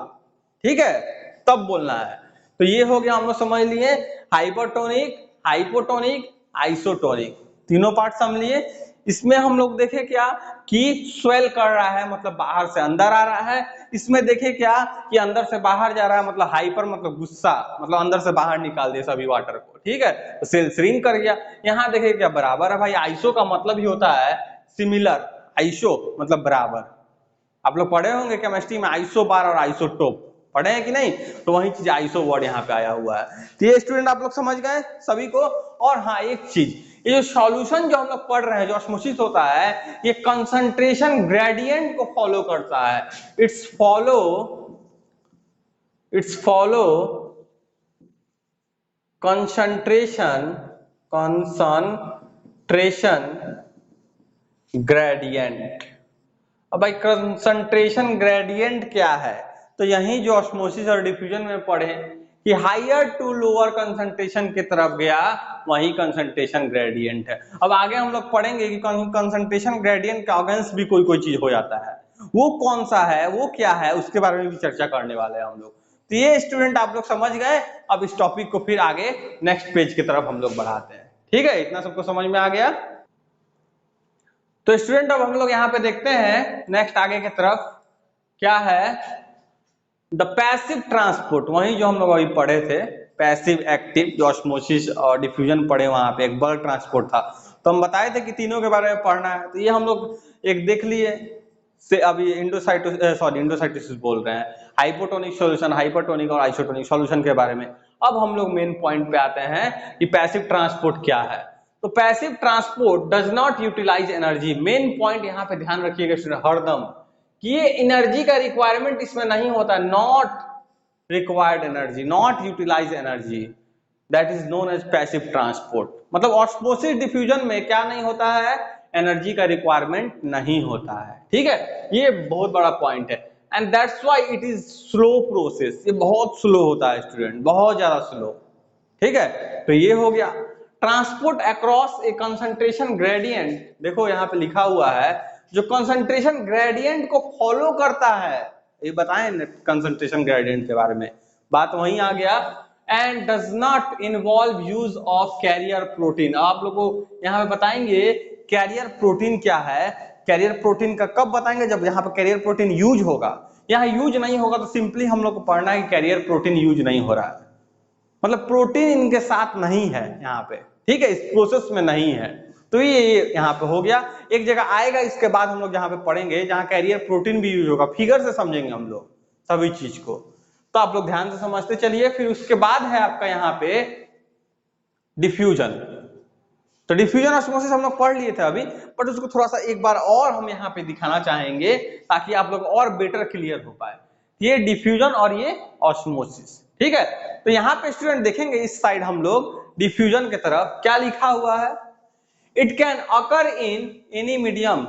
ठीक है, तब बोलना है। तो ये हो गया, हम लोग समझ लिए हाइपरटोनिक, हाइपोटोनिक, आइसोटोनिक, तीनों पार्ट समझ लिए। इसमें हम लोग देखे क्या कि स्वेल कर रहा है मतलब बाहर से अंदर आ रहा है। इसमें देखे क्या कि अंदर से बाहर जा रहा है, मतलब हाइपर मतलब गुस्सा, मतलब अंदर से बाहर निकाल दिया सभी वाटर को, ठीक है, तो सेल श्रिंक कर गया। यहाँ देखे क्या बराबर है भाई, आइसो का मतलब ही होता है सिमिलर, आइसो मतलब बराबर। आप लोग पढ़े होंगे केमिस्ट्री में आइसो बार और आइसोटोप, पढ़े हैं कि नहीं, तो वही चीज आइसो वर्ड यहाँ पे आया हुआ है। तो ये स्टूडेंट आप लोग समझ गए सभी को। और हाँ एक चीज, ये जो सॉल्यूशन जो हम लोग पढ़ रहे हैं, जो ऑस्मोसिस होता है, ये कंसंट्रेशन ग्रेडियंट को फॉलो करता है। It's follow concentration gradient. अब भाई कंसंट्रेशन ग्रेडियंट क्या है, तो यही जो ऑस्मोसिस और डिफ्यूजन में पढ़े कि हायर टू लोअर कंसंट्रेशन की तरफ गया, वही कंसंट्रेशन ग्रेडियंट है। अब आगे हम लोग पढ़ेंगे कि कंसंट्रेशन ग्रेडियंट के अगेंस्ट भी कोई कोई चीज हो जाता है, वो कौन सा है, वो क्या है, उसके बारे में भी चर्चा करने वाले हैं हम लोग। तो ये स्टूडेंट आप लोग समझ गए। अब इस टॉपिक को फिर आगे नेक्स्ट पेज की तरफ हम लोग बढ़ाते हैं, ठीक है, इतना सबको समझ में आ गया। तो स्टूडेंट अब हम लोग यहाँ पे देखते हैं नेक्स्ट आगे की तरफ क्या है, द पैसिव ट्रांसपोर्ट, वही जो हम लोग अभी पढ़े थे, पैसिव एक्टिव, जो ऑस्मोसिस और डिफ्यूजन पढ़े, वहां पे एक बल्क ट्रांसपोर्ट था। तो हम बताए थे कि तीनों के बारे में पढ़ना है, तो ये हम लोग एक देख लिए से अभी इंडोसाइटोसिस बोल रहे हैं, हाइपोटोनिक सॉल्यूशन, हाइपरटोनिक और आइसोटोनिक सॉल्यूशन के बारे में। अब हम लोग मेन पॉइंट पे आते हैं कि पैसिव ट्रांसपोर्ट क्या है। तो passive transport does not utilise energy. Main point यहाँ पे ध्यान रखिएगा हरदम कि ये एनर्जी का रिक्वायरमेंट इसमें नहीं होता, not required energy, not utilise energy, that is known as passive transport. मतलब ऑस्मोसिस डिफ्यूजन में क्या नहीं होता है, एनर्जी का रिक्वायरमेंट नहीं होता है, ठीक है, ये बहुत बड़ा पॉइंट है। And that's why it is slow process, ये बहुत स्लो होता है स्टूडेंट, बहुत ज्यादा स्लो, ठीक है। तो ये हो गया ट्रांसपोर्ट अक्रॉस ए कंसंट्रेशन ग्रेडियंट। देखो यहाँ पे लिखा हुआ है जो कंसंट्रेशन ग्रेडियंट को फॉलो करता है, ये बताएं कंसंट्रेशन ग्रेडियंट के बारे में, बात वहीं आ गया। And does not involve use of carrier protein. आप लोगों को यहाँ पे बताएंगे कैरियर प्रोटीन क्या है। कैरियर प्रोटीन का कब बताएंगे, जब यहाँ पे कैरियर प्रोटीन यूज होगा। यहाँ यूज नहीं होगा तो सिंपली हम लोग को पढ़ना है कि कैरियर प्रोटीन यूज नहीं हो रहा है, मतलब प्रोटीन इनके साथ नहीं है यहाँ पे, ठीक है, इस प्रोसेस में नहीं है। तो ये यहाँ पे हो गया, एक जगह आएगा इसके बाद हम लोग जहाँ पे पढ़ेंगे जहाँ कैरियर प्रोटीन भी यूज होगा, फिगर से समझेंगे हम लोग सभी चीज को। तो आप लोग ध्यान से समझते चलिए। फिर उसके बाद है आपका यहाँ पे डिफ्यूजन। तो डिफ्यूजन ऑस्मोसिस हम लोग पढ़ लिए थे अभी, बट उसको थोड़ा सा एक बार और हम यहाँ पे दिखाना चाहेंगे ताकि आप लोग और बेटर क्लियर हो पाए। ये डिफ्यूजन और ये ऑस्मोसिस, ठीक है। तो यहाँ पे स्टूडेंट देखेंगे इस साइड हम लोग डिफ्यूजन की तरफ क्या लिखा हुआ है, it can occur in any medium,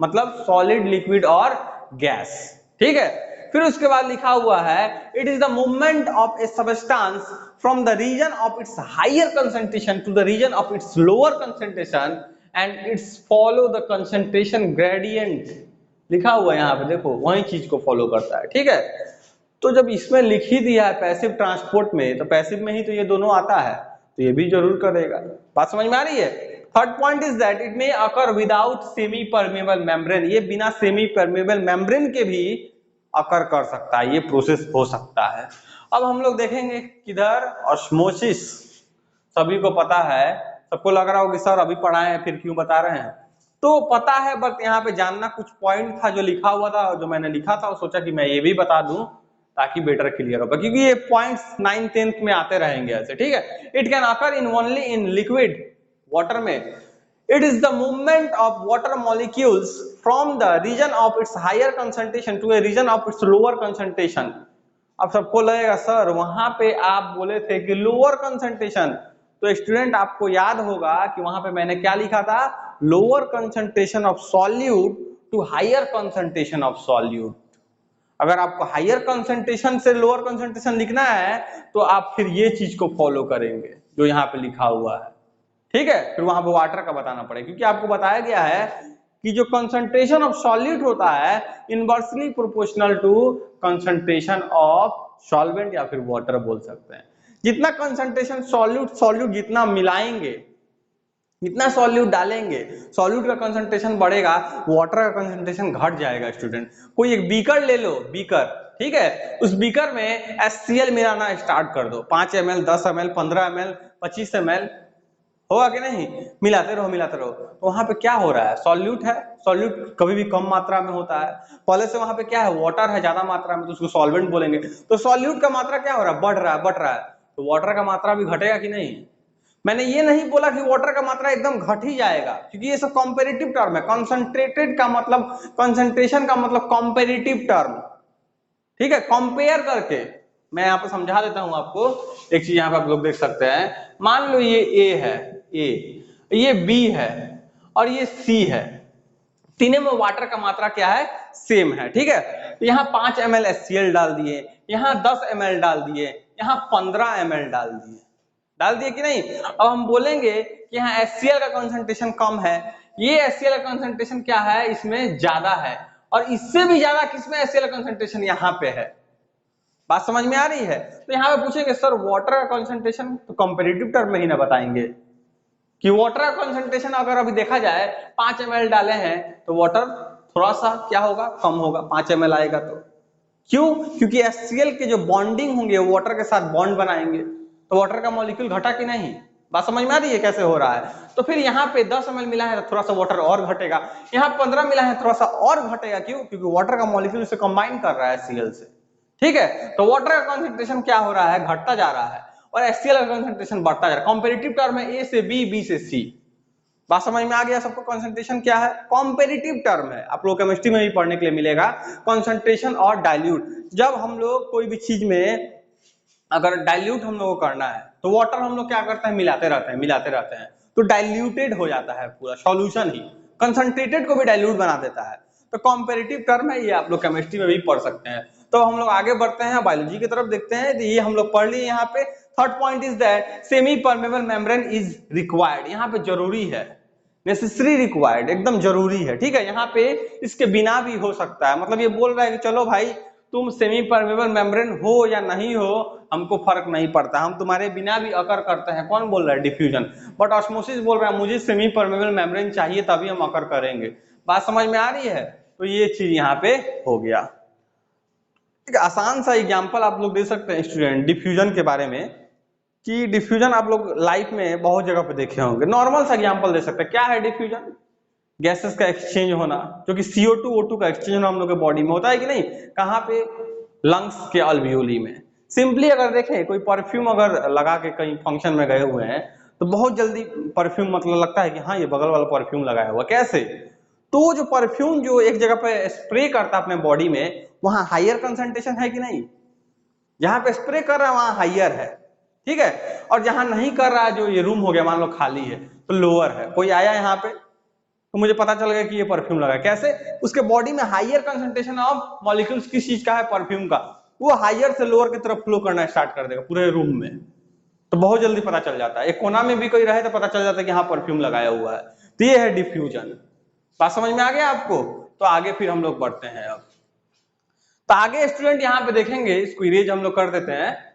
मतलब सॉलिड, लिक्विड और गैस, ठीक है। फिर उसके बाद लिखा हुआ है it is the movement of a substance from the region of its higher concentration to the region of its lower concentration and its follow the concentration gradient. लिखा हुआ है यहाँ पे, देखो वही चीज को फॉलो करता है, ठीक है। तो जब इसमें लिख ही दिया है पैसिव ट्रांसपोर्ट में, तो पैसिव में ही तो ये दोनों आता है, तो ये भी जरूर करेगा। बात समझ में आ रही है। Third point is that it may occur without semi permeable membrane, ये बिना सेमी परमेबल मेम्ब्रेन के भी अकर कर सकता है, ये प्रोसेस हो सकता है। अब हम लोग देखेंगे किधर, ऑस्मोसिस सभी को पता है, सबको लग रहा होगा सर अभी पढ़ाए हैं फिर क्यों बता रहे हैं, तो पता है, बट यहाँ पे जानना कुछ पॉइंट था जो लिखा हुआ था, जो मैंने लिखा था, और सोचा कि मैं ये भी बता दूं ताकि बेटर क्लियर होगा, क्योंकि ये पॉइंट्स 9th 10th में आते रहेंगे ऐसे, ठीक है। It can occur in only in liquid water में। It is the movement of water molecules from the region of its higher concentration to a region of its lower concentration. अब सबको लगेगा सर वहां पे आप बोले थे कि लोअर कंसंट्रेशन, तो स्टूडेंट आपको याद होगा कि वहां पे मैंने क्या लिखा था, lower concentration of solute to higher concentration of solute. अगर आपको हायर कंसंट्रेशन से लोअर कंसंट्रेशन लिखना है तो आप फिर ये चीज को फॉलो करेंगे जो यहाँ पे लिखा हुआ है, ठीक है। फिर वहां पे वाटर का बताना पड़ेगा, क्योंकि आपको बताया गया है कि जो कंसंट्रेशन ऑफ सॉल्यूट होता है inversely proportional to concentration of solvent या फिर वाटर बोल सकते हैं। जितना कंसंट्रेशन सॉल्यूट जितना मिलाएंगे, जितना सॉल्यूट डालेंगे, सॉल्यूट का कंसंट्रेशन बढ़ेगा, वाटर का कंसंट्रेशन घट जाएगा। स्टूडेंट कोई एक बीकर ले लो, बीकर, ठीक है, उस बीकर में HCl मिलाना स्टार्ट कर दो, 5 ml 10 ml 15 ml 25 ml, होगा कि नहीं, मिलाते रहो मिलाते रहो। तो वहां पे क्या हो रहा है, सॉल्यूट है, सॉल्यूट कभी भी कम मात्रा में होता है, पहले से वहां पे क्या है, वाटर है ज्यादा मात्रा में, तो उसको सॉल्वेंट बोलेंगे। तो सॉल्यूट का मात्रा क्या हो रहा है, बढ़ रहा है, तो वाटर का मात्रा भी घटेगा कि नहीं। मैंने ये नहीं बोला कि वाटर का मात्रा एकदम घट ही जाएगा, क्योंकि ये सब कंपैरेटिव टर्म है। कंसंट्रेटेड का मतलब, कंसंट्रेशन का मतलब कंपैरेटिव टर्म, ठीक है, कंपेयर करके। मैं यहाँ पे समझा देता हूं आपको, एक चीज यहाँ पे आप लोग देख सकते हैं, मान लो ये A है, ये B है और ये C है, तीनों में वाटर का मात्रा क्या है, सेम है, ठीक है। तो यहाँ 5 ml HCl डाल दिए, यहाँ 10 ml डाल दिए, यहाँ 15 ml डाल दिए कि नहीं। अब हम बोलेंगे कि यहाँ HCl का कंसंट्रेशन कम है, ये HCl का कंसंट्रेशन क्या है, इसमें ज्यादा है, और इससे भी ज्यादा किसमें HCl का कंसंट्रेशन यहाँ पे है। बात समझ में आ रही है। तो यहाँ पे पूछेंगे सर वाटर का कंसंट्रेशन, तो कंपैरेटिव टर्म में ही ना बताएंगे कि वाटर का कंसंट्रेशन अगर अभी देखा जाए 5 ml डाले हैं तो वाटर थोड़ा सा क्या होगा, कम होगा, 5 ml आएगा। तो क्यों, क्योंकि HCl के जो बॉन्डिंग होंगे वाटर के साथ बॉन्ड बनाएंगे, तो वाटर का मॉलिक्यूल घटा कि नहीं। बात समझ में आ रही है कैसे हो रहा है। तो फिर यहाँ पे 10 ml मिला है तो थोड़ा सा वाटर और घटेगा, यहाँ 15 मिला है थोड़ा सा और घटेगा, क्यों, क्योंकि वाटर का मॉलिक्यूल से कंबाइन कर रहा है HCl से, ठीक है। तो वाटर का कंसंट्रेशन क्या हो रहा है, घटता जा रहा है, और HCl का कंसंट्रेशन बढ़ता जा रहा है। कंपैरेटिव टर्म है A से B, B से C। बात समझ में आ गया सबको। कंसंट्रेशन क्या है, कंपैरेटिव टर्म है, आप लोग केमिस्ट्री में भी पढ़ने के लिए मिलेगा, कंसंट्रेशन और डाइल्यूट। जब हम लोग कोई भी चीज में अगर डाइल्यूट हम लोग को करना है तो वाटर हम लोग क्या करते हैं, मिलाते रहते हैं, तो डाइल्यूटेड हो जाता है पूरा सॉल्यूशन ही, कंसंट्रेटेड को भी डाइल्यूट बना देता है। तो कंपैरेटिव टर्म है, ये आप लोग केमिस्ट्री में भी पढ़ सकते हैं। तो हम लोग आगे बढ़ते हैं, बायोलॉजी की तरफ देखते हैं। तो ये हम लोग पढ़ लिए यहाँ पे। Third point is that semi permeable membrane is required, यहाँ पे जरूरी है, नेसेसरी रिक्वायर्ड, एकदम जरूरी है, ठीक है। यहाँ पे इसके बिना भी हो सकता है, मतलब ये बोल रहा है कि चलो भाई तुम सेमी परमेबल मेम्ब्रेन हो या नहीं हो हमको फर्क नहीं पड़ता, हम तुम्हारे बिना भी अकर करते हैं। कौन बोल रहा है, डिफ्यूजन। बट ऑस्मोसिस बोल रहा है मुझे सेमी परमेबल मेम्ब्रेन चाहिए तभी हम अकर करेंगे। बात समझ में आ रही है। तो ये चीज यहाँ पे हो गया। एक आसान सा एग्जांपल आप लोग दे सकते हैं स्टूडेंट डिफ्यूजन के बारे में, कि डिफ्यूजन आप लोग लाइफ में बहुत जगह पे देखे होंगे। नॉर्मल सा एग्जांपल दे सकते हैं, क्या है डिफ्यूजन, गैसेस का एक्सचेंज होना, जो कि CO2 O2 का एक्सचेंज होना हम लोग के बॉडी में होता है कि नहीं। कहाँ पे, लंग्स के अल्वियोली में। सिंपली अगर देखें कोई परफ्यूम अगर लगा के कहीं फंक्शन में गए हुए हैं तो बहुत जल्दी परफ्यूम मतलब लगता है कि हाँ ये बगल वाला परफ्यूम लगाया हुआ, कैसे, तो जो परफ्यूम जो एक जगह पे स्प्रे करता है अपने बॉडी में, वहां हायर कंसंट्रेशन है कि नहीं। जहां पे स्प्रे कर रहा है वहां हायर है, ठीक है, और जहां नहीं कर रहा है, जो ये रूम हो गया मान लो खाली है, तो लोअर है। कोई आया यहाँ पे, तो मुझे पता चल गया कि ये परफ्यूम लगा। कैसे? उसके बॉडी में हाइयर कंसंट्रेशन ऑफ मॉलिक्यूल्स किस चीज का है, परफ्यूम का, वो हाइयर से लोअर की तरफ फ्लो करना स्टार्ट कर देगा पूरे रूम में, तो बहुत जल्दी पता चल जाता है। एक कोना में भी कोई रहे तो पता चल जाता है कि हाँ परफ्यूम लगाया हुआ है। तो ये है डिफ्यूजन। बात समझ में आ गया आपको? तो आगे फिर हम लोग बढ़ते हैं। अब तो आगे स्टूडेंट यहाँ पे देखेंगे, इसको इरेज हम लोग कर देते हैं।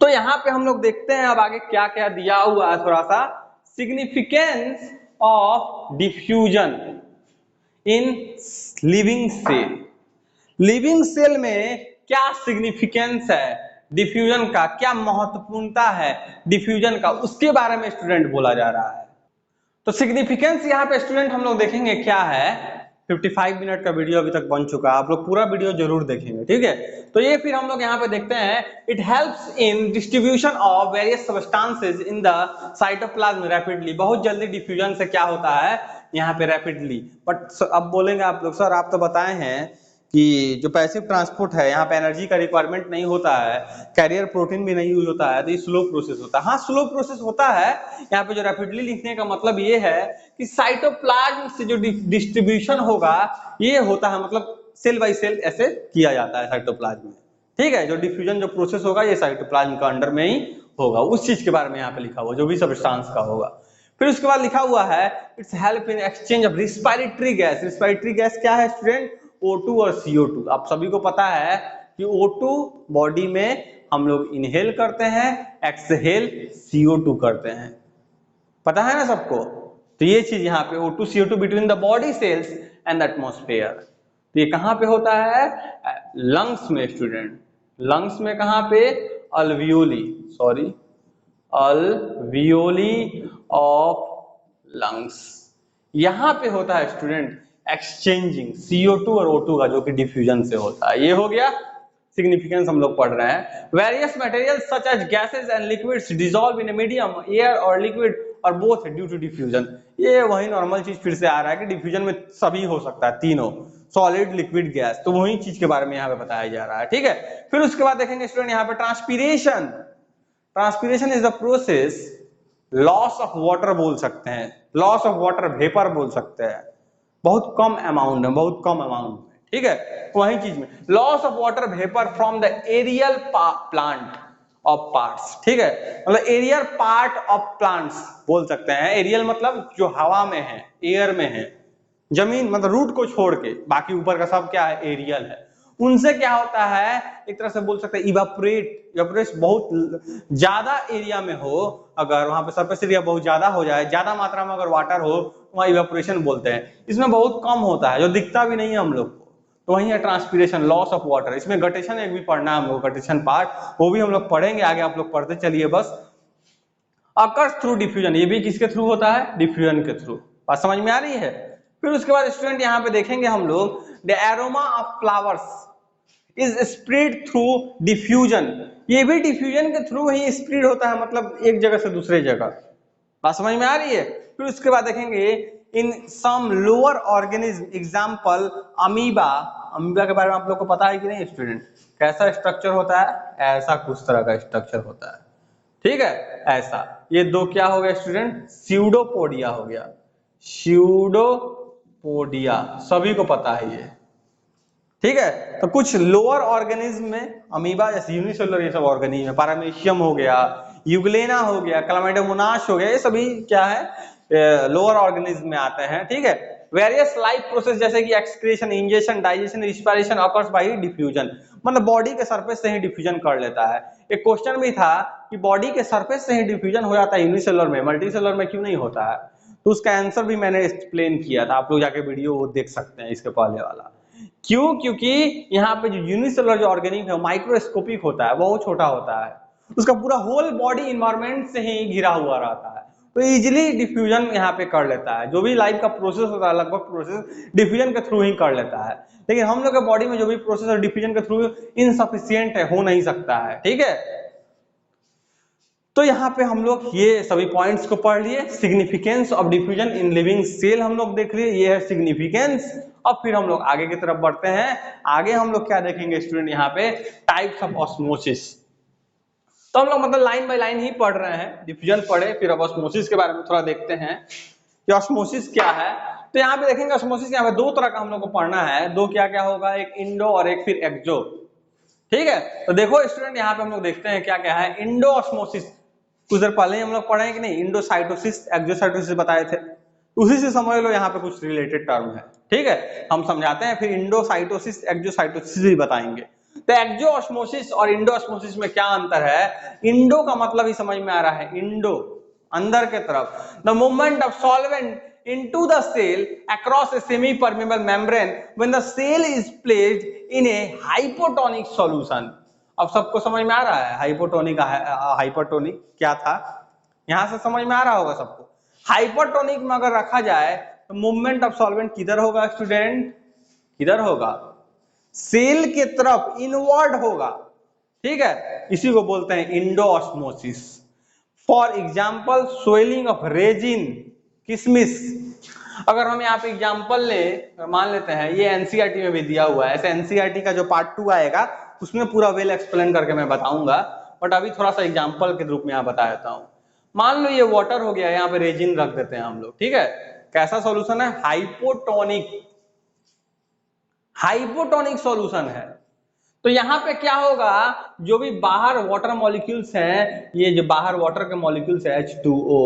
तो यहाँ पे हम लोग देखते हैं अब आगे क्या क्या दिया हुआ है थोड़ा सा। Significance of diffusion in living cell. Living cell में क्या सिग्निफिकेंस है डिफ्यूजन का, क्या महत्वपूर्णता है डिफ्यूजन का, उसके बारे में स्टूडेंट बोला जा रहा है। तो सिग्निफिकेंस यहाँ पे स्टूडेंट हम लोग देखेंगे क्या है। 55 मिनट का वीडियो अभी तक बन चुका है, आप लोग पूरा वीडियो जरूर देखेंगे, ठीक है। तो ये फिर हम लोग यहाँ पे देखते हैं, it helps in distribution of various substances in the cytoplasm rapidly. बहुत जल्दी डिफ्यूजन से क्या होता है यहाँ पे रैपिडली। बट अब बोलेंगे आप लोग, सर आप तो बताए हैं कि जो पैसिव ट्रांसपोर्ट है यहाँ पे एनर्जी का रिक्वायरमेंट नहीं होता है, कैरियर प्रोटीन भी नहीं यूज होता है, तो ये स्लो प्रोसेस होता है। हाँ स्लो प्रोसेस होता है। यहाँ पे जो रैपिडली लिखने का मतलब ये है कि साइटोप्लाज्म से जो डिस्ट्रीब्यूशन होगा ये होता है, मतलब सेल बाय सेल ऐसे किया जाता है साइटोप्लाज्म में, ठीक है। जो डिफ्यूजन जो प्रोसेस होगा ये साइटोप्लाज्म का अंडर में ही होगा, उस चीज के बारे में यहाँ पे लिखा हुआ जो भी सब्सटेंस का होगा। फिर उसके बाद लिखा हुआ है it's help in exchange of respiratory gas. Respiratory gas क्या है स्टूडेंट? O2 और CO2। आप सभी को पता है कि O2 बॉडी में हम लोग इनहेल करते हैं, एक्सहेल CO2 करते हैं, पता है ना सबको। तो ये चीज यहाँ पे O2 CO2 between the body cells and the atmosphere. तो ये कहाँ पे होता है? लंग्स में स्टूडेंट। लंग्स में कहाँ पे? Alveoli, sorry alveoli of lungs, यहाँ पे होता है स्टूडेंट एक्सचेंजिंग CO2 और O2 का, जो कि डिफ्यूजन से होता है। ये हो गया सिग्निफिकेंस हम लोग पढ़ रहे हैं। Various materials such as gases and liquids dissolve in a medium, air और लिक्विड और बोथ ड्यू टू डिफ्यूजन। ये वही नॉर्मल चीज फिर से आ रहा है कि डिफ्यूजन में सभी हो सकता है, तीनों, सॉलिड लिक्विड गैस, तो वही चीज के बारे में यहाँ पे बताया जा रहा है, ठीक है। फिर उसके बाद देखेंगे स्टूडेंट यहाँ पे transpiration. Transpiration is the process, loss of water बोल सकते हैं, लॉस ऑफ वाटर वेपर बोल सकते हैं, बहुत कम अमाउंट में, बहुत कम अमाउंट में, ठीक है। वही चीज में loss of water vapour from the aerial plant of parts, ठीक है। मतलब एरियल पार्ट ऑफ प्लांट्स बोल सकते हैं। एरियल मतलब जो हवा में है, एयर में है, जमीन मतलब रूट को छोड़ के बाकी ऊपर का सब क्या है? एरियल है। उनसे क्या होता है, एक तरह से बोल सकते हैं इवापोरेट। इवापोरेट बहुत ज्यादा एरिया में हो, अगर वहां पे सरफेस एरिया बहुत ज्यादा हो जाए, ज्यादा मात्रा में अगर वाटर हो, वहां इवापोरेशन बोलते हैं। इसमें बहुत कम होता है, जो दिखता भी नहीं है हम लोग को, तो वही है ट्रांसपीरेशन, लॉस ऑफ वाटर। इसमें गटेशन एक भी पढ़ना है हम लोग, गटेशन पार्ट, वो भी हम लोग पढ़ेंगे आगे, आप लोग पढ़ते चलिए बस। अकर्स थ्रू डिफ्यूजन, ये भी किसके थ्रू होता है? डिफ्यूजन के थ्रू। बात समझ में आ रही है? फिर उसके बाद स्टूडेंट यहाँ पे देखेंगे हम लोग, the aroma of flowers is spread through diffusion. ये भी डिफ्यूजन के थ्रू ही स्प्रेड होता है, मतलब एक जगह से दूसरे जगह। बात समझ में आ रही है? फिर उसके बाद देखेंगे in some lower organism, example amoeba. Amoeba के बारे में आप लोग को पता है कि नहीं स्टूडेंट? कैसा स्ट्रक्चर होता है? ऐसा कुछ तरह का स्ट्रक्चर होता है, ठीक है, ऐसा। ये दो क्या हो गया स्टूडेंट? स्यूडोपोडिया हो गया, स्यूडोपोडिया, सभी को पता है ये, ठीक है। तो कुछ लोअर ऑर्गेनिज्म में अमीबा जैसे यूनिसेलुलर ये सब ऑर्गेनिज्म है, पैरामीशियम हो गया, यूग्लेना हो गया, क्लामाइडोमोनास हो गया, ये सभी क्या है? लोअर ऑर्गेनिज्म में आते हैं, ठीक है। वेरियस लाइफ प्रोसेस जैसे कि excretion, injection, digestion, respiration occurs by diffusion, मतलब बॉडी के सरफेस से ही डिफ्यूजन कर लेता है। एक क्वेश्चन भी था कि बॉडी के सरफेस से ही डिफ्यूजन हो जाता है यूनिसेलुलर में, मल्टीसेलुलर में क्यों नहीं होता है? तो उसका आंसर भी मैंने एक्सप्लेन किया था, आप लोग जाके वीडियो वो देख सकते हैं इसके पहले वाला। क्यों? क्योंकि यहाँ पे जो यूनिसेलुलर जो ऑर्गेनिज्म है माइक्रोस्कोपिक होता है, बहुत छोटा होता है, उसका पूरा होल बॉडी इन्वायरमेंट से ही घिरा हुआ रहता है, तो इजीली डिफ्यूजन यहाँ पे कर लेता है। जो भी लाइफ का प्रोसेस होता है लगभग प्रोसेस डिफ्यूजन के थ्रू ही कर लेता है, लेकिन हम लोग के बॉडी में जो भी प्रोसेस है डिफ्यूजन के थ्रू इनसफिशियंट है, हो नहीं सकता है, ठीक है। तो यहाँ पे हम लोग ये सभी पॉइंट्स को पढ़ लिए। Significance of diffusion in living cell हम लोग देख लिए, ये है सिग्निफिकेंस। अब फिर हम लोग आगे की तरफ बढ़ते हैं। आगे हम लोग क्या देखेंगे स्टूडेंट? यहाँ पे टाइप्स ऑफ ऑस्मोसिस। तो हम लोग मतलब लाइन बाय लाइन ही पढ़ रहे हैं, डिफ्यूजन पढ़े, फिर अब ऑस्मोसिस के बारे में थोड़ा देखते हैं कि ऑस्मोसिस क्या है। तो यहाँ पे देखेंगे ऑस्मोसिस यहाँ पे दो तरह का हम लोग को पढ़ना है, दो क्या क्या होगा, एक इंडो और एक फिर एक्सो। ठीक है, तो देखो स्टूडेंट यहाँ पे हम लोग देखते हैं क्या क्या है। इंडो ऑस्मोसिस कुछ देर पहले ही हम लोग पढ़े हैं कि नहीं, इंडोसाइटोसिस एक्सोसाइटोसिस बताए थे, उसी से समझ लो यहाँ पे कुछ रिलेटेड टर्म है। ठीक है, हम समझाते हैं, फिर इंडोसाइटोसिस एक्सोसाइटोसिस भी बताएंगे। तो एक्सो ऑस्मोसिस और इंडो ऑस्मोसिस में क्या अंतर है। इंडो का मतलब ही समझ में आ रहा है, इंडो अंदर के तरफ, the movement of solvent into the cell across a semi permeable membrane when the cell is placed in a hypotonic solution। अब सबको समझ में आ रहा है हाइपोटोनिक, हाइपरटोनिक क्या था, यहां से समझ में आ रहा होगा सबको। हाइपरटोनिक में अगर रखा जाए तो मूवमेंट ऑफ सॉल्वेंट किधर होगा स्टूडेंट, किधर होगा, सेल के तरफ, इनवर्ड होगा। ठीक है, इसी को बोलते हैं Indo osmosis. For example swelling of resin, किसमिस। अगर हम यहाँ पे एग्जाम्पल ले, मान लेते हैं ये एनसीईआरटी में भी दिया हुआ है, ऐसे एनसीईआरटी का जो पार्ट 2 आएगा उसमें पूरा वेल एक्सप्लेन करके मैं बताऊंगा, बट अभी थोड़ा सा एग्जाम्पल के रूप में यहाँ बता देता हूँ। मान लो ये वाटर हो गया, यहाँ पे रेजिन रख देते हैं हम लोग। ठीक है, कैसा सॉल्यूशन है, हाइपोटोनिक, हाइपोटोनिक सॉल्यूशन है। तो यहाँ पे क्या होगा, जो भी बाहर वाटर मॉलिक्यूल्स हैं, ये जो बाहर वाटर के मॉलिक्यूल्स है H2O,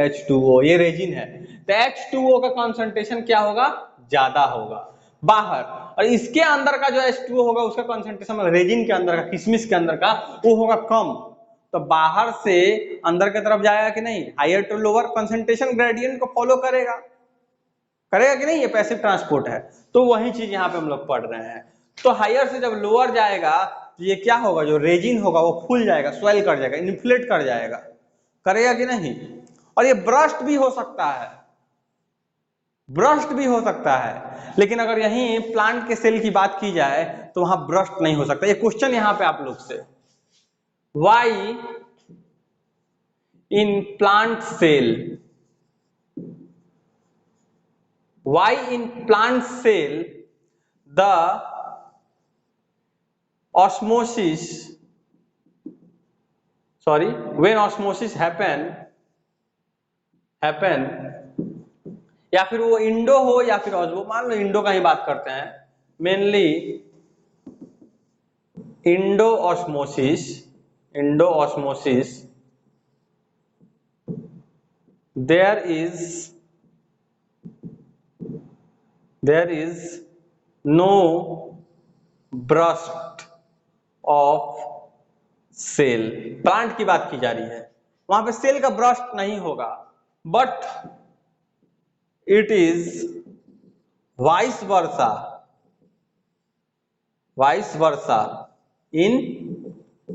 H2O ये रेजिन है, तो H2O का कंसंट्रेशन क्या होगा, ज्यादा होगा बाहर, और इसके अंदर का जो H2O होगा उसका कंसंट्रेशन रेजिन के अंदर का, किशमिश के अंदर का, वो होगा कम। तो बाहर से अंदर की तरफ जाएगा कि नहीं, higher to lower concentration gradient को फॉलो करेगा, करेगा कि नहीं, ये पैसिव ट्रांसपोर्ट है। तो वही चीज यहाँ पे हम लोग पढ़ रहे हैं। तो हायर से जब लोअर जाएगा तो ये क्या होगा, जो रेजिन होगा वो फूल जाएगा, स्वेल कर जाएगा, इन्फ्लेट कर जाएगा, करेगा कि नहीं। और ये ब्रस्ट भी हो सकता है, ब्रस्ट भी हो सकता है, लेकिन अगर यहीं प्लांट के सेल की बात की जाए तो वहां ब्रस्ट नहीं हो सकता। ये क्वेश्चन यहाँ पे आप लोग से, why in plant cell, why in plant cell the osmosis, sorry, when osmosis happen या फिर वो इंडो हो या फिर ऑस्मो, मान लो इंडो का ही बात करते हैं, mainly endo osmosis, endo osmosis, there is no burst of cell. Plant की बात की जा रही है, वहां पे सेल का ब्रस्ट नहीं होगा, but it is vice versa in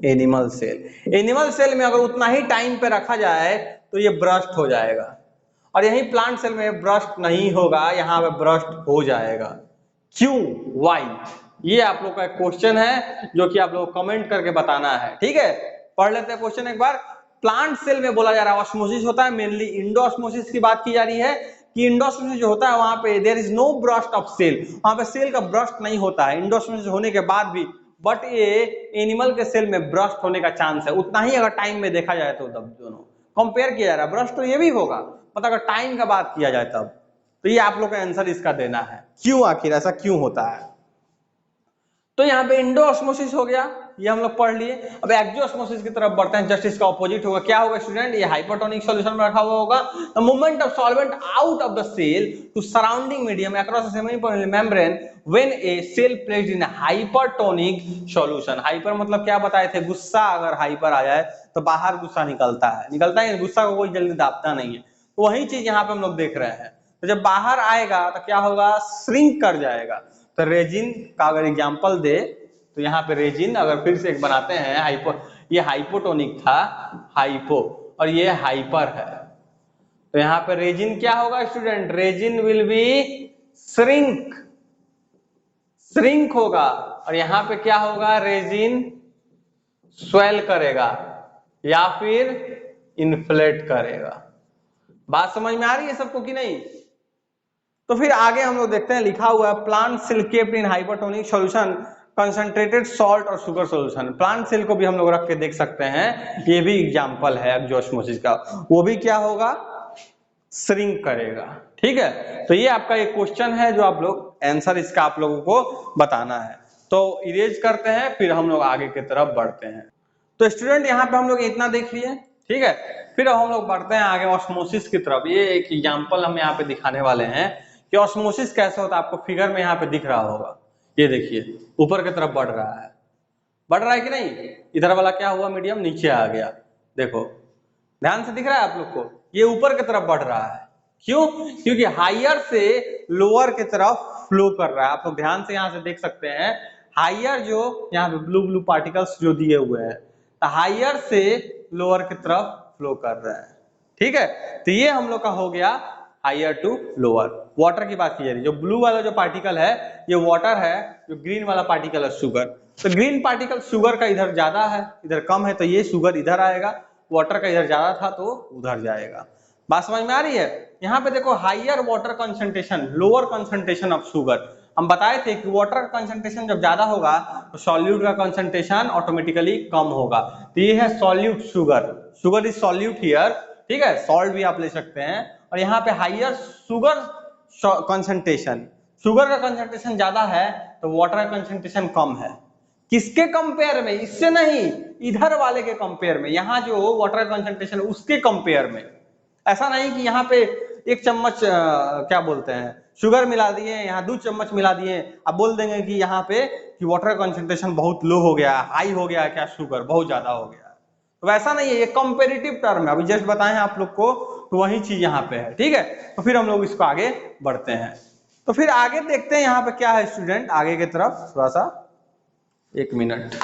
animal cell. Animal cell में अगर उतना ही टाइम पे रखा जाए तो ये ब्रस्ट हो जाएगा, और यही प्लांट सेल में ब्रस्ट नहीं होगा, यहाँ पे ब्रस्ट हो जाएगा। क्यों, वाई, ये आप लोग का क्वेश्चन है जो कि आप लोग कमेंट करके बताना है। ठीक है, पढ़ लेते हैं क्वेश्चन एक बार। प्लांट सेल में बोला जा रहा है ऑस्मोसिस होता है, मेनली इंडो ऑस्मोसिस की बात की जा रही है कि इंडो ऑस्मोसिस जो होता है वहां पे there is no burst of cell, वहां पे सेल का ब्रस्ट नहीं होता है इंडो ऑस्मोसिस होने के बाद भी, बट ये एनिमल के सेल में ब्रस्ट होने का चांस है, उतना ही अगर टाइम में देखा जाए तो दोनों कंपेयर किया जा रहा है। ब्रस्ट तो ये भी होगा, मतलब अगर टाइम का बात किया जाए तब। तो ये आप लोग का आंसर इसका देना है, क्यों, आखिर ऐसा क्यों होता है। तो यहाँ पे इंडो ऑस्मोसिस हो गया, ये हम लोग पढ़ लिए। अब एक्सो ऑस्मोसिस की तरफ बढ़ते हैं, जस्ट इसका ऑपोजिट होगा। क्या होगा स्टूडेंट, ये हाइपरटोनिक सॉल्यूशन में रखा हुआ होगा। The movement of solvent out of the cell to surrounding medium across the semi membrane when a cell placed in hypertonic solution. Hyper मतलब क्या बताए थे, गुस्सा अगर हाइपर आ जाए तो बाहर गुस्सा निकलता है, गुस्सा को कोई जल्दी दाबता नहीं है। तो वही चीज यहाँ पे हम लोग देख रहे हैं। तो जब बाहर आएगा तो क्या होगा, श्रिंक कर जाएगा। तो रेजिन का अगर एग्जांपल दे तो यहाँ पे रेजिन अगर फिर से एक बनाते हैं, हाइपो, ये हाइपोटोनिक था, हाइपो, और ये हाइपर है। तो यहाँ पे रेजिन क्या होगा student, resin will be shrink, shrink होगा, और यहाँ पे क्या होगा, रेजिन स्वेल करेगा या फिर इन्फ्लेट करेगा। बात समझ में आ रही है सबको कि नहीं। तो फिर आगे हम लोग देखते हैं, लिखा हुआ है plant cell kept in hypertonic solution concentrated salt और शुगर सॉल्यूशन। प्लांट सेल को भी हम लोग रख के देख सकते हैं, ये भी एग्जांपल है एक्जोस्मोसिस का। वो भी क्या होगा, श्रिंक करेगा। ठीक है, तो ये आपका एक क्वेश्चन है जो आप लोग आंसर इसका आप लोगों को बताना है। तो इरेज करते हैं, फिर हम लोग आगे की तरफ बढ़ते हैं। तो स्टूडेंट यहाँ पे हम लोग इतना देख लिए, ठीक है। फिर हम लोग बढ़ते हैं आगे ऑस्मोसिस की तरफ। ये एक एग्जांपल हम यहाँ पे दिखाने वाले हैं कि ऑस्मोसिस कैसे होता है। आपको फिगर में यहाँ पे दिख रहा होगा, ये देखिए ऊपर की तरफ बढ़ रहा है, बढ़ रहा है कि नहीं। इधर वाला क्या हुआ, मीडियम नीचे आ गया, देखो ध्यान से दिख रहा है आप लोग को, ये ऊपर की तरफ बढ़ रहा है। क्यों, क्योंकि हायर से लोअर की तरफ फ्लो कर रहा है। आप लोग ध्यान से यहाँ से देख सकते हैं, हायर जो यहाँ पे ब्लू ब्लू पार्टिकल्स जो दिए हुए हैं, हायर से लोअर की तरफ फ्लो कर रहे हैं। ठीक है, तो ये हम लोग का हो गया हायर टू लोअर। वाटर की बात की जा रही है, जो ब्लू वाला जो पार्टिकल है ये वाटर है, जो ग्रीन वाला पार्टिकल है शुगर। तो ग्रीन पार्टिकल शुगर का इधर ज्यादा है, इधर कम है, तो ये शुगर इधर आएगा, वाटर का इधर ज्यादा था तो उधर जाएगा। बात समझ में आ रही है। यहाँ पे देखो higher water concentration, lower concentration of sugar. हम बताए थे कि वाटर का कंसंट्रेशन जब ज्यादा होगा तो सॉल्यूट का कंसंट्रेशन ऑटोमेटिकली कम होगा। तो ये है solute sugar, sugar is solute here. ठीक है, सॉल्ट भी आप ले सकते हैं। और यहाँ पे हायर शुगर कंसंट्रेशन, शुगर का कंसंट्रेशन ज्यादा है तो वाटर का कंसंट्रेशन कम है। किसके कंपेयर में, इससे नहीं, इधर वाले के कंपेयर में। यहाँ जो वाटर का कंसंट्रेशन उसके कंपेयर में। ऐसा नहीं कि यहाँ पे एक चम्मच क्या बोलते हैं शुगर मिला दिए, यहाँ 2 चम्मच मिला दिए, अब बोल देंगे कि यहाँ पे कि वाटर कंसंट्रेशन बहुत लो हो गया, हाई हो गया, क्या शुगर बहुत ज्यादा हो गया। तो वैसा नहीं है, ये कंपेरेटिव टर्म है, अभी जस्ट बताए हैं आप लोग को, तो वही चीज यहाँ पे है। ठीक है, तो फिर हम लोग इसको आगे बढ़ते हैं। तो फिर आगे देखते हैं यहाँ पे क्या है स्टूडेंट, आगे की तरफ थोड़ा सा 1 मिनट।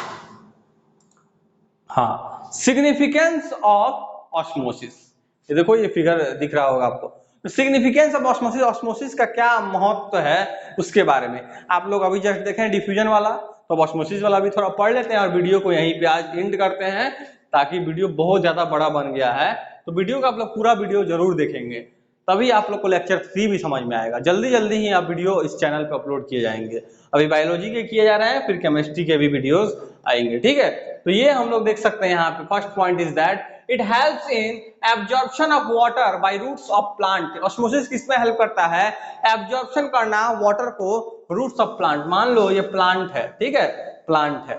हाँ, सिग्निफिकेंस ऑफ ऑस्मोसिस। ये देखो ये फिगर दिख रहा होगा आपको। तो सिग्निफिकेंस ऑफ ऑस्मोसिस, ऑस्मोसिस का क्या महत्व है उसके बारे में आप लोग अभी जस्ट देखें डिफ्यूजन वाला, तो ऑस्मोसिस वाला भी थोड़ा पढ़ लेते हैं और वीडियो को यहीं पे आज एंड करते हैं, ताकि वीडियो बहुत ज्यादा बड़ा बन गया है। तो वीडियो का आप लोग पूरा वीडियो जरूर देखेंगे, तभी आप लोग को लेक्चर 3 भी समझ में आएगा। जल्दी जल्दी ही आप वीडियो इस चैनल पे अपलोड किए जाएंगे। अभी बायोलॉजी के किए जा रहे हैं, फिर केमिस्ट्री के भी वीडियोस आएंगे। ठीक है, तो ये हम लोग देख सकते हैं यहाँ पे। First point is that it helps in absorption of water by roots of plant. Osmosis किसमें हेल्प करता है, एब्जॉर्प्शन करना वाटर को रूट्स ऑफ प्लांट। मान लो ये प्लांट है, ठीक है, प्लांट है,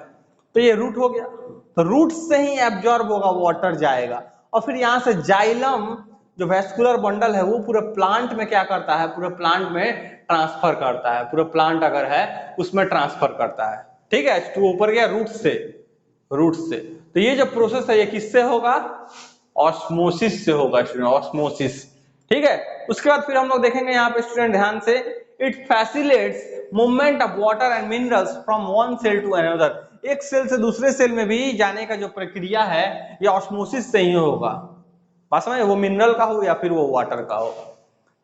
तो ये रूट हो गया, तो रूट से ही एब्जॉर्ब होगा, वाटर जाएगा, और फिर यहाँ से जाइलम जो वैस्कुलर बंडल है वो पूरे प्लांट में क्या करता है, पूरे प्लांट में ट्रांसफर करता है। पूरे प्लांट अगर है उसमें ट्रांसफर करता है। ठीक है, तो ऊपर गया रूट से, रूट से। तो ये जो प्रोसेस है ये किससे होगा, ऑस्मोसिस से होगा स्टूडेंट, ऑस्मोसिस। ठीक है, उसके बाद फिर हम लोग देखेंगे यहाँ पे स्टूडेंट ध्यान से, it facilitates movement of water and minerals from one cell to another. एक सेल से दूसरे सेल में भी जाने का जो प्रक्रिया है ये ऑस्मोसिस से ही होगा। बात समझे, वो मिनरल का हो या फिर वो वाटर का हो।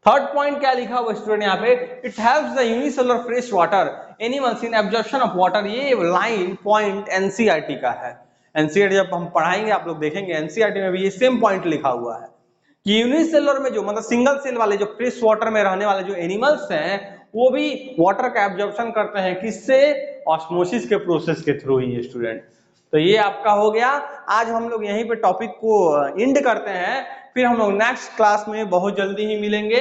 थर्ड पॉइंट क्या लिखा हुआ स्टूडेंट यहाँ पे, it helps the unicellular fresh water animals in absorption of water. ये लाइन पॉइंट एनसीईआरटी का है। एनसीईआरटी जब हम पढ़ाएंगे आप लोग देखेंगे, एनसीईआरटी में भी ये सेम पॉइंट लिखा हुआ है कि यूनिसेलुलर में जो मतलब सिंगल सेल वाले जो फ्रेश वाटर में रहने वाले जो एनिमल्स हैं वो भी वाटर का एब्जॉर्प्शन करते हैं, किससे, ऑस्मोसिस के प्रोसेस के थ्रू ही स्टूडेंट। तो ये आपका हो गया। आज हम लोग यहीं पे टॉपिक को एंड करते हैं, फिर हम लोग नेक्स्ट क्लास में बहुत जल्दी ही मिलेंगे।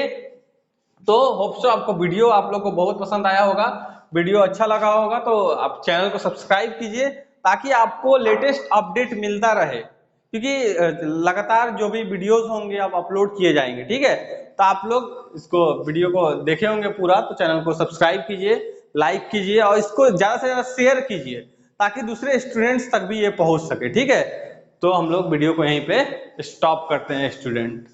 तो होप सो आपको वीडियो आप लोग को बहुत पसंद आया होगा, वीडियो अच्छा लगा होगा तो आप चैनल को सब्सक्राइब कीजिए ताकि आपको लेटेस्ट अपडेट मिलता रहे, क्योंकि लगातार जो भी वीडियोस होंगे आप अपलोड किए जाएंगे। ठीक है, तो आप लोग इसको वीडियो को देखे होंगे पूरा, तो चैनल को सब्सक्राइब कीजिए, लाइक कीजिए और इसको ज्यादा से ज्यादा शेयर कीजिए ताकि दूसरे स्टूडेंट्स तक भी ये पहुंच सके। ठीक है, तो हम लोग वीडियो को यहीं पे स्टॉप करते हैं स्टूडेंट।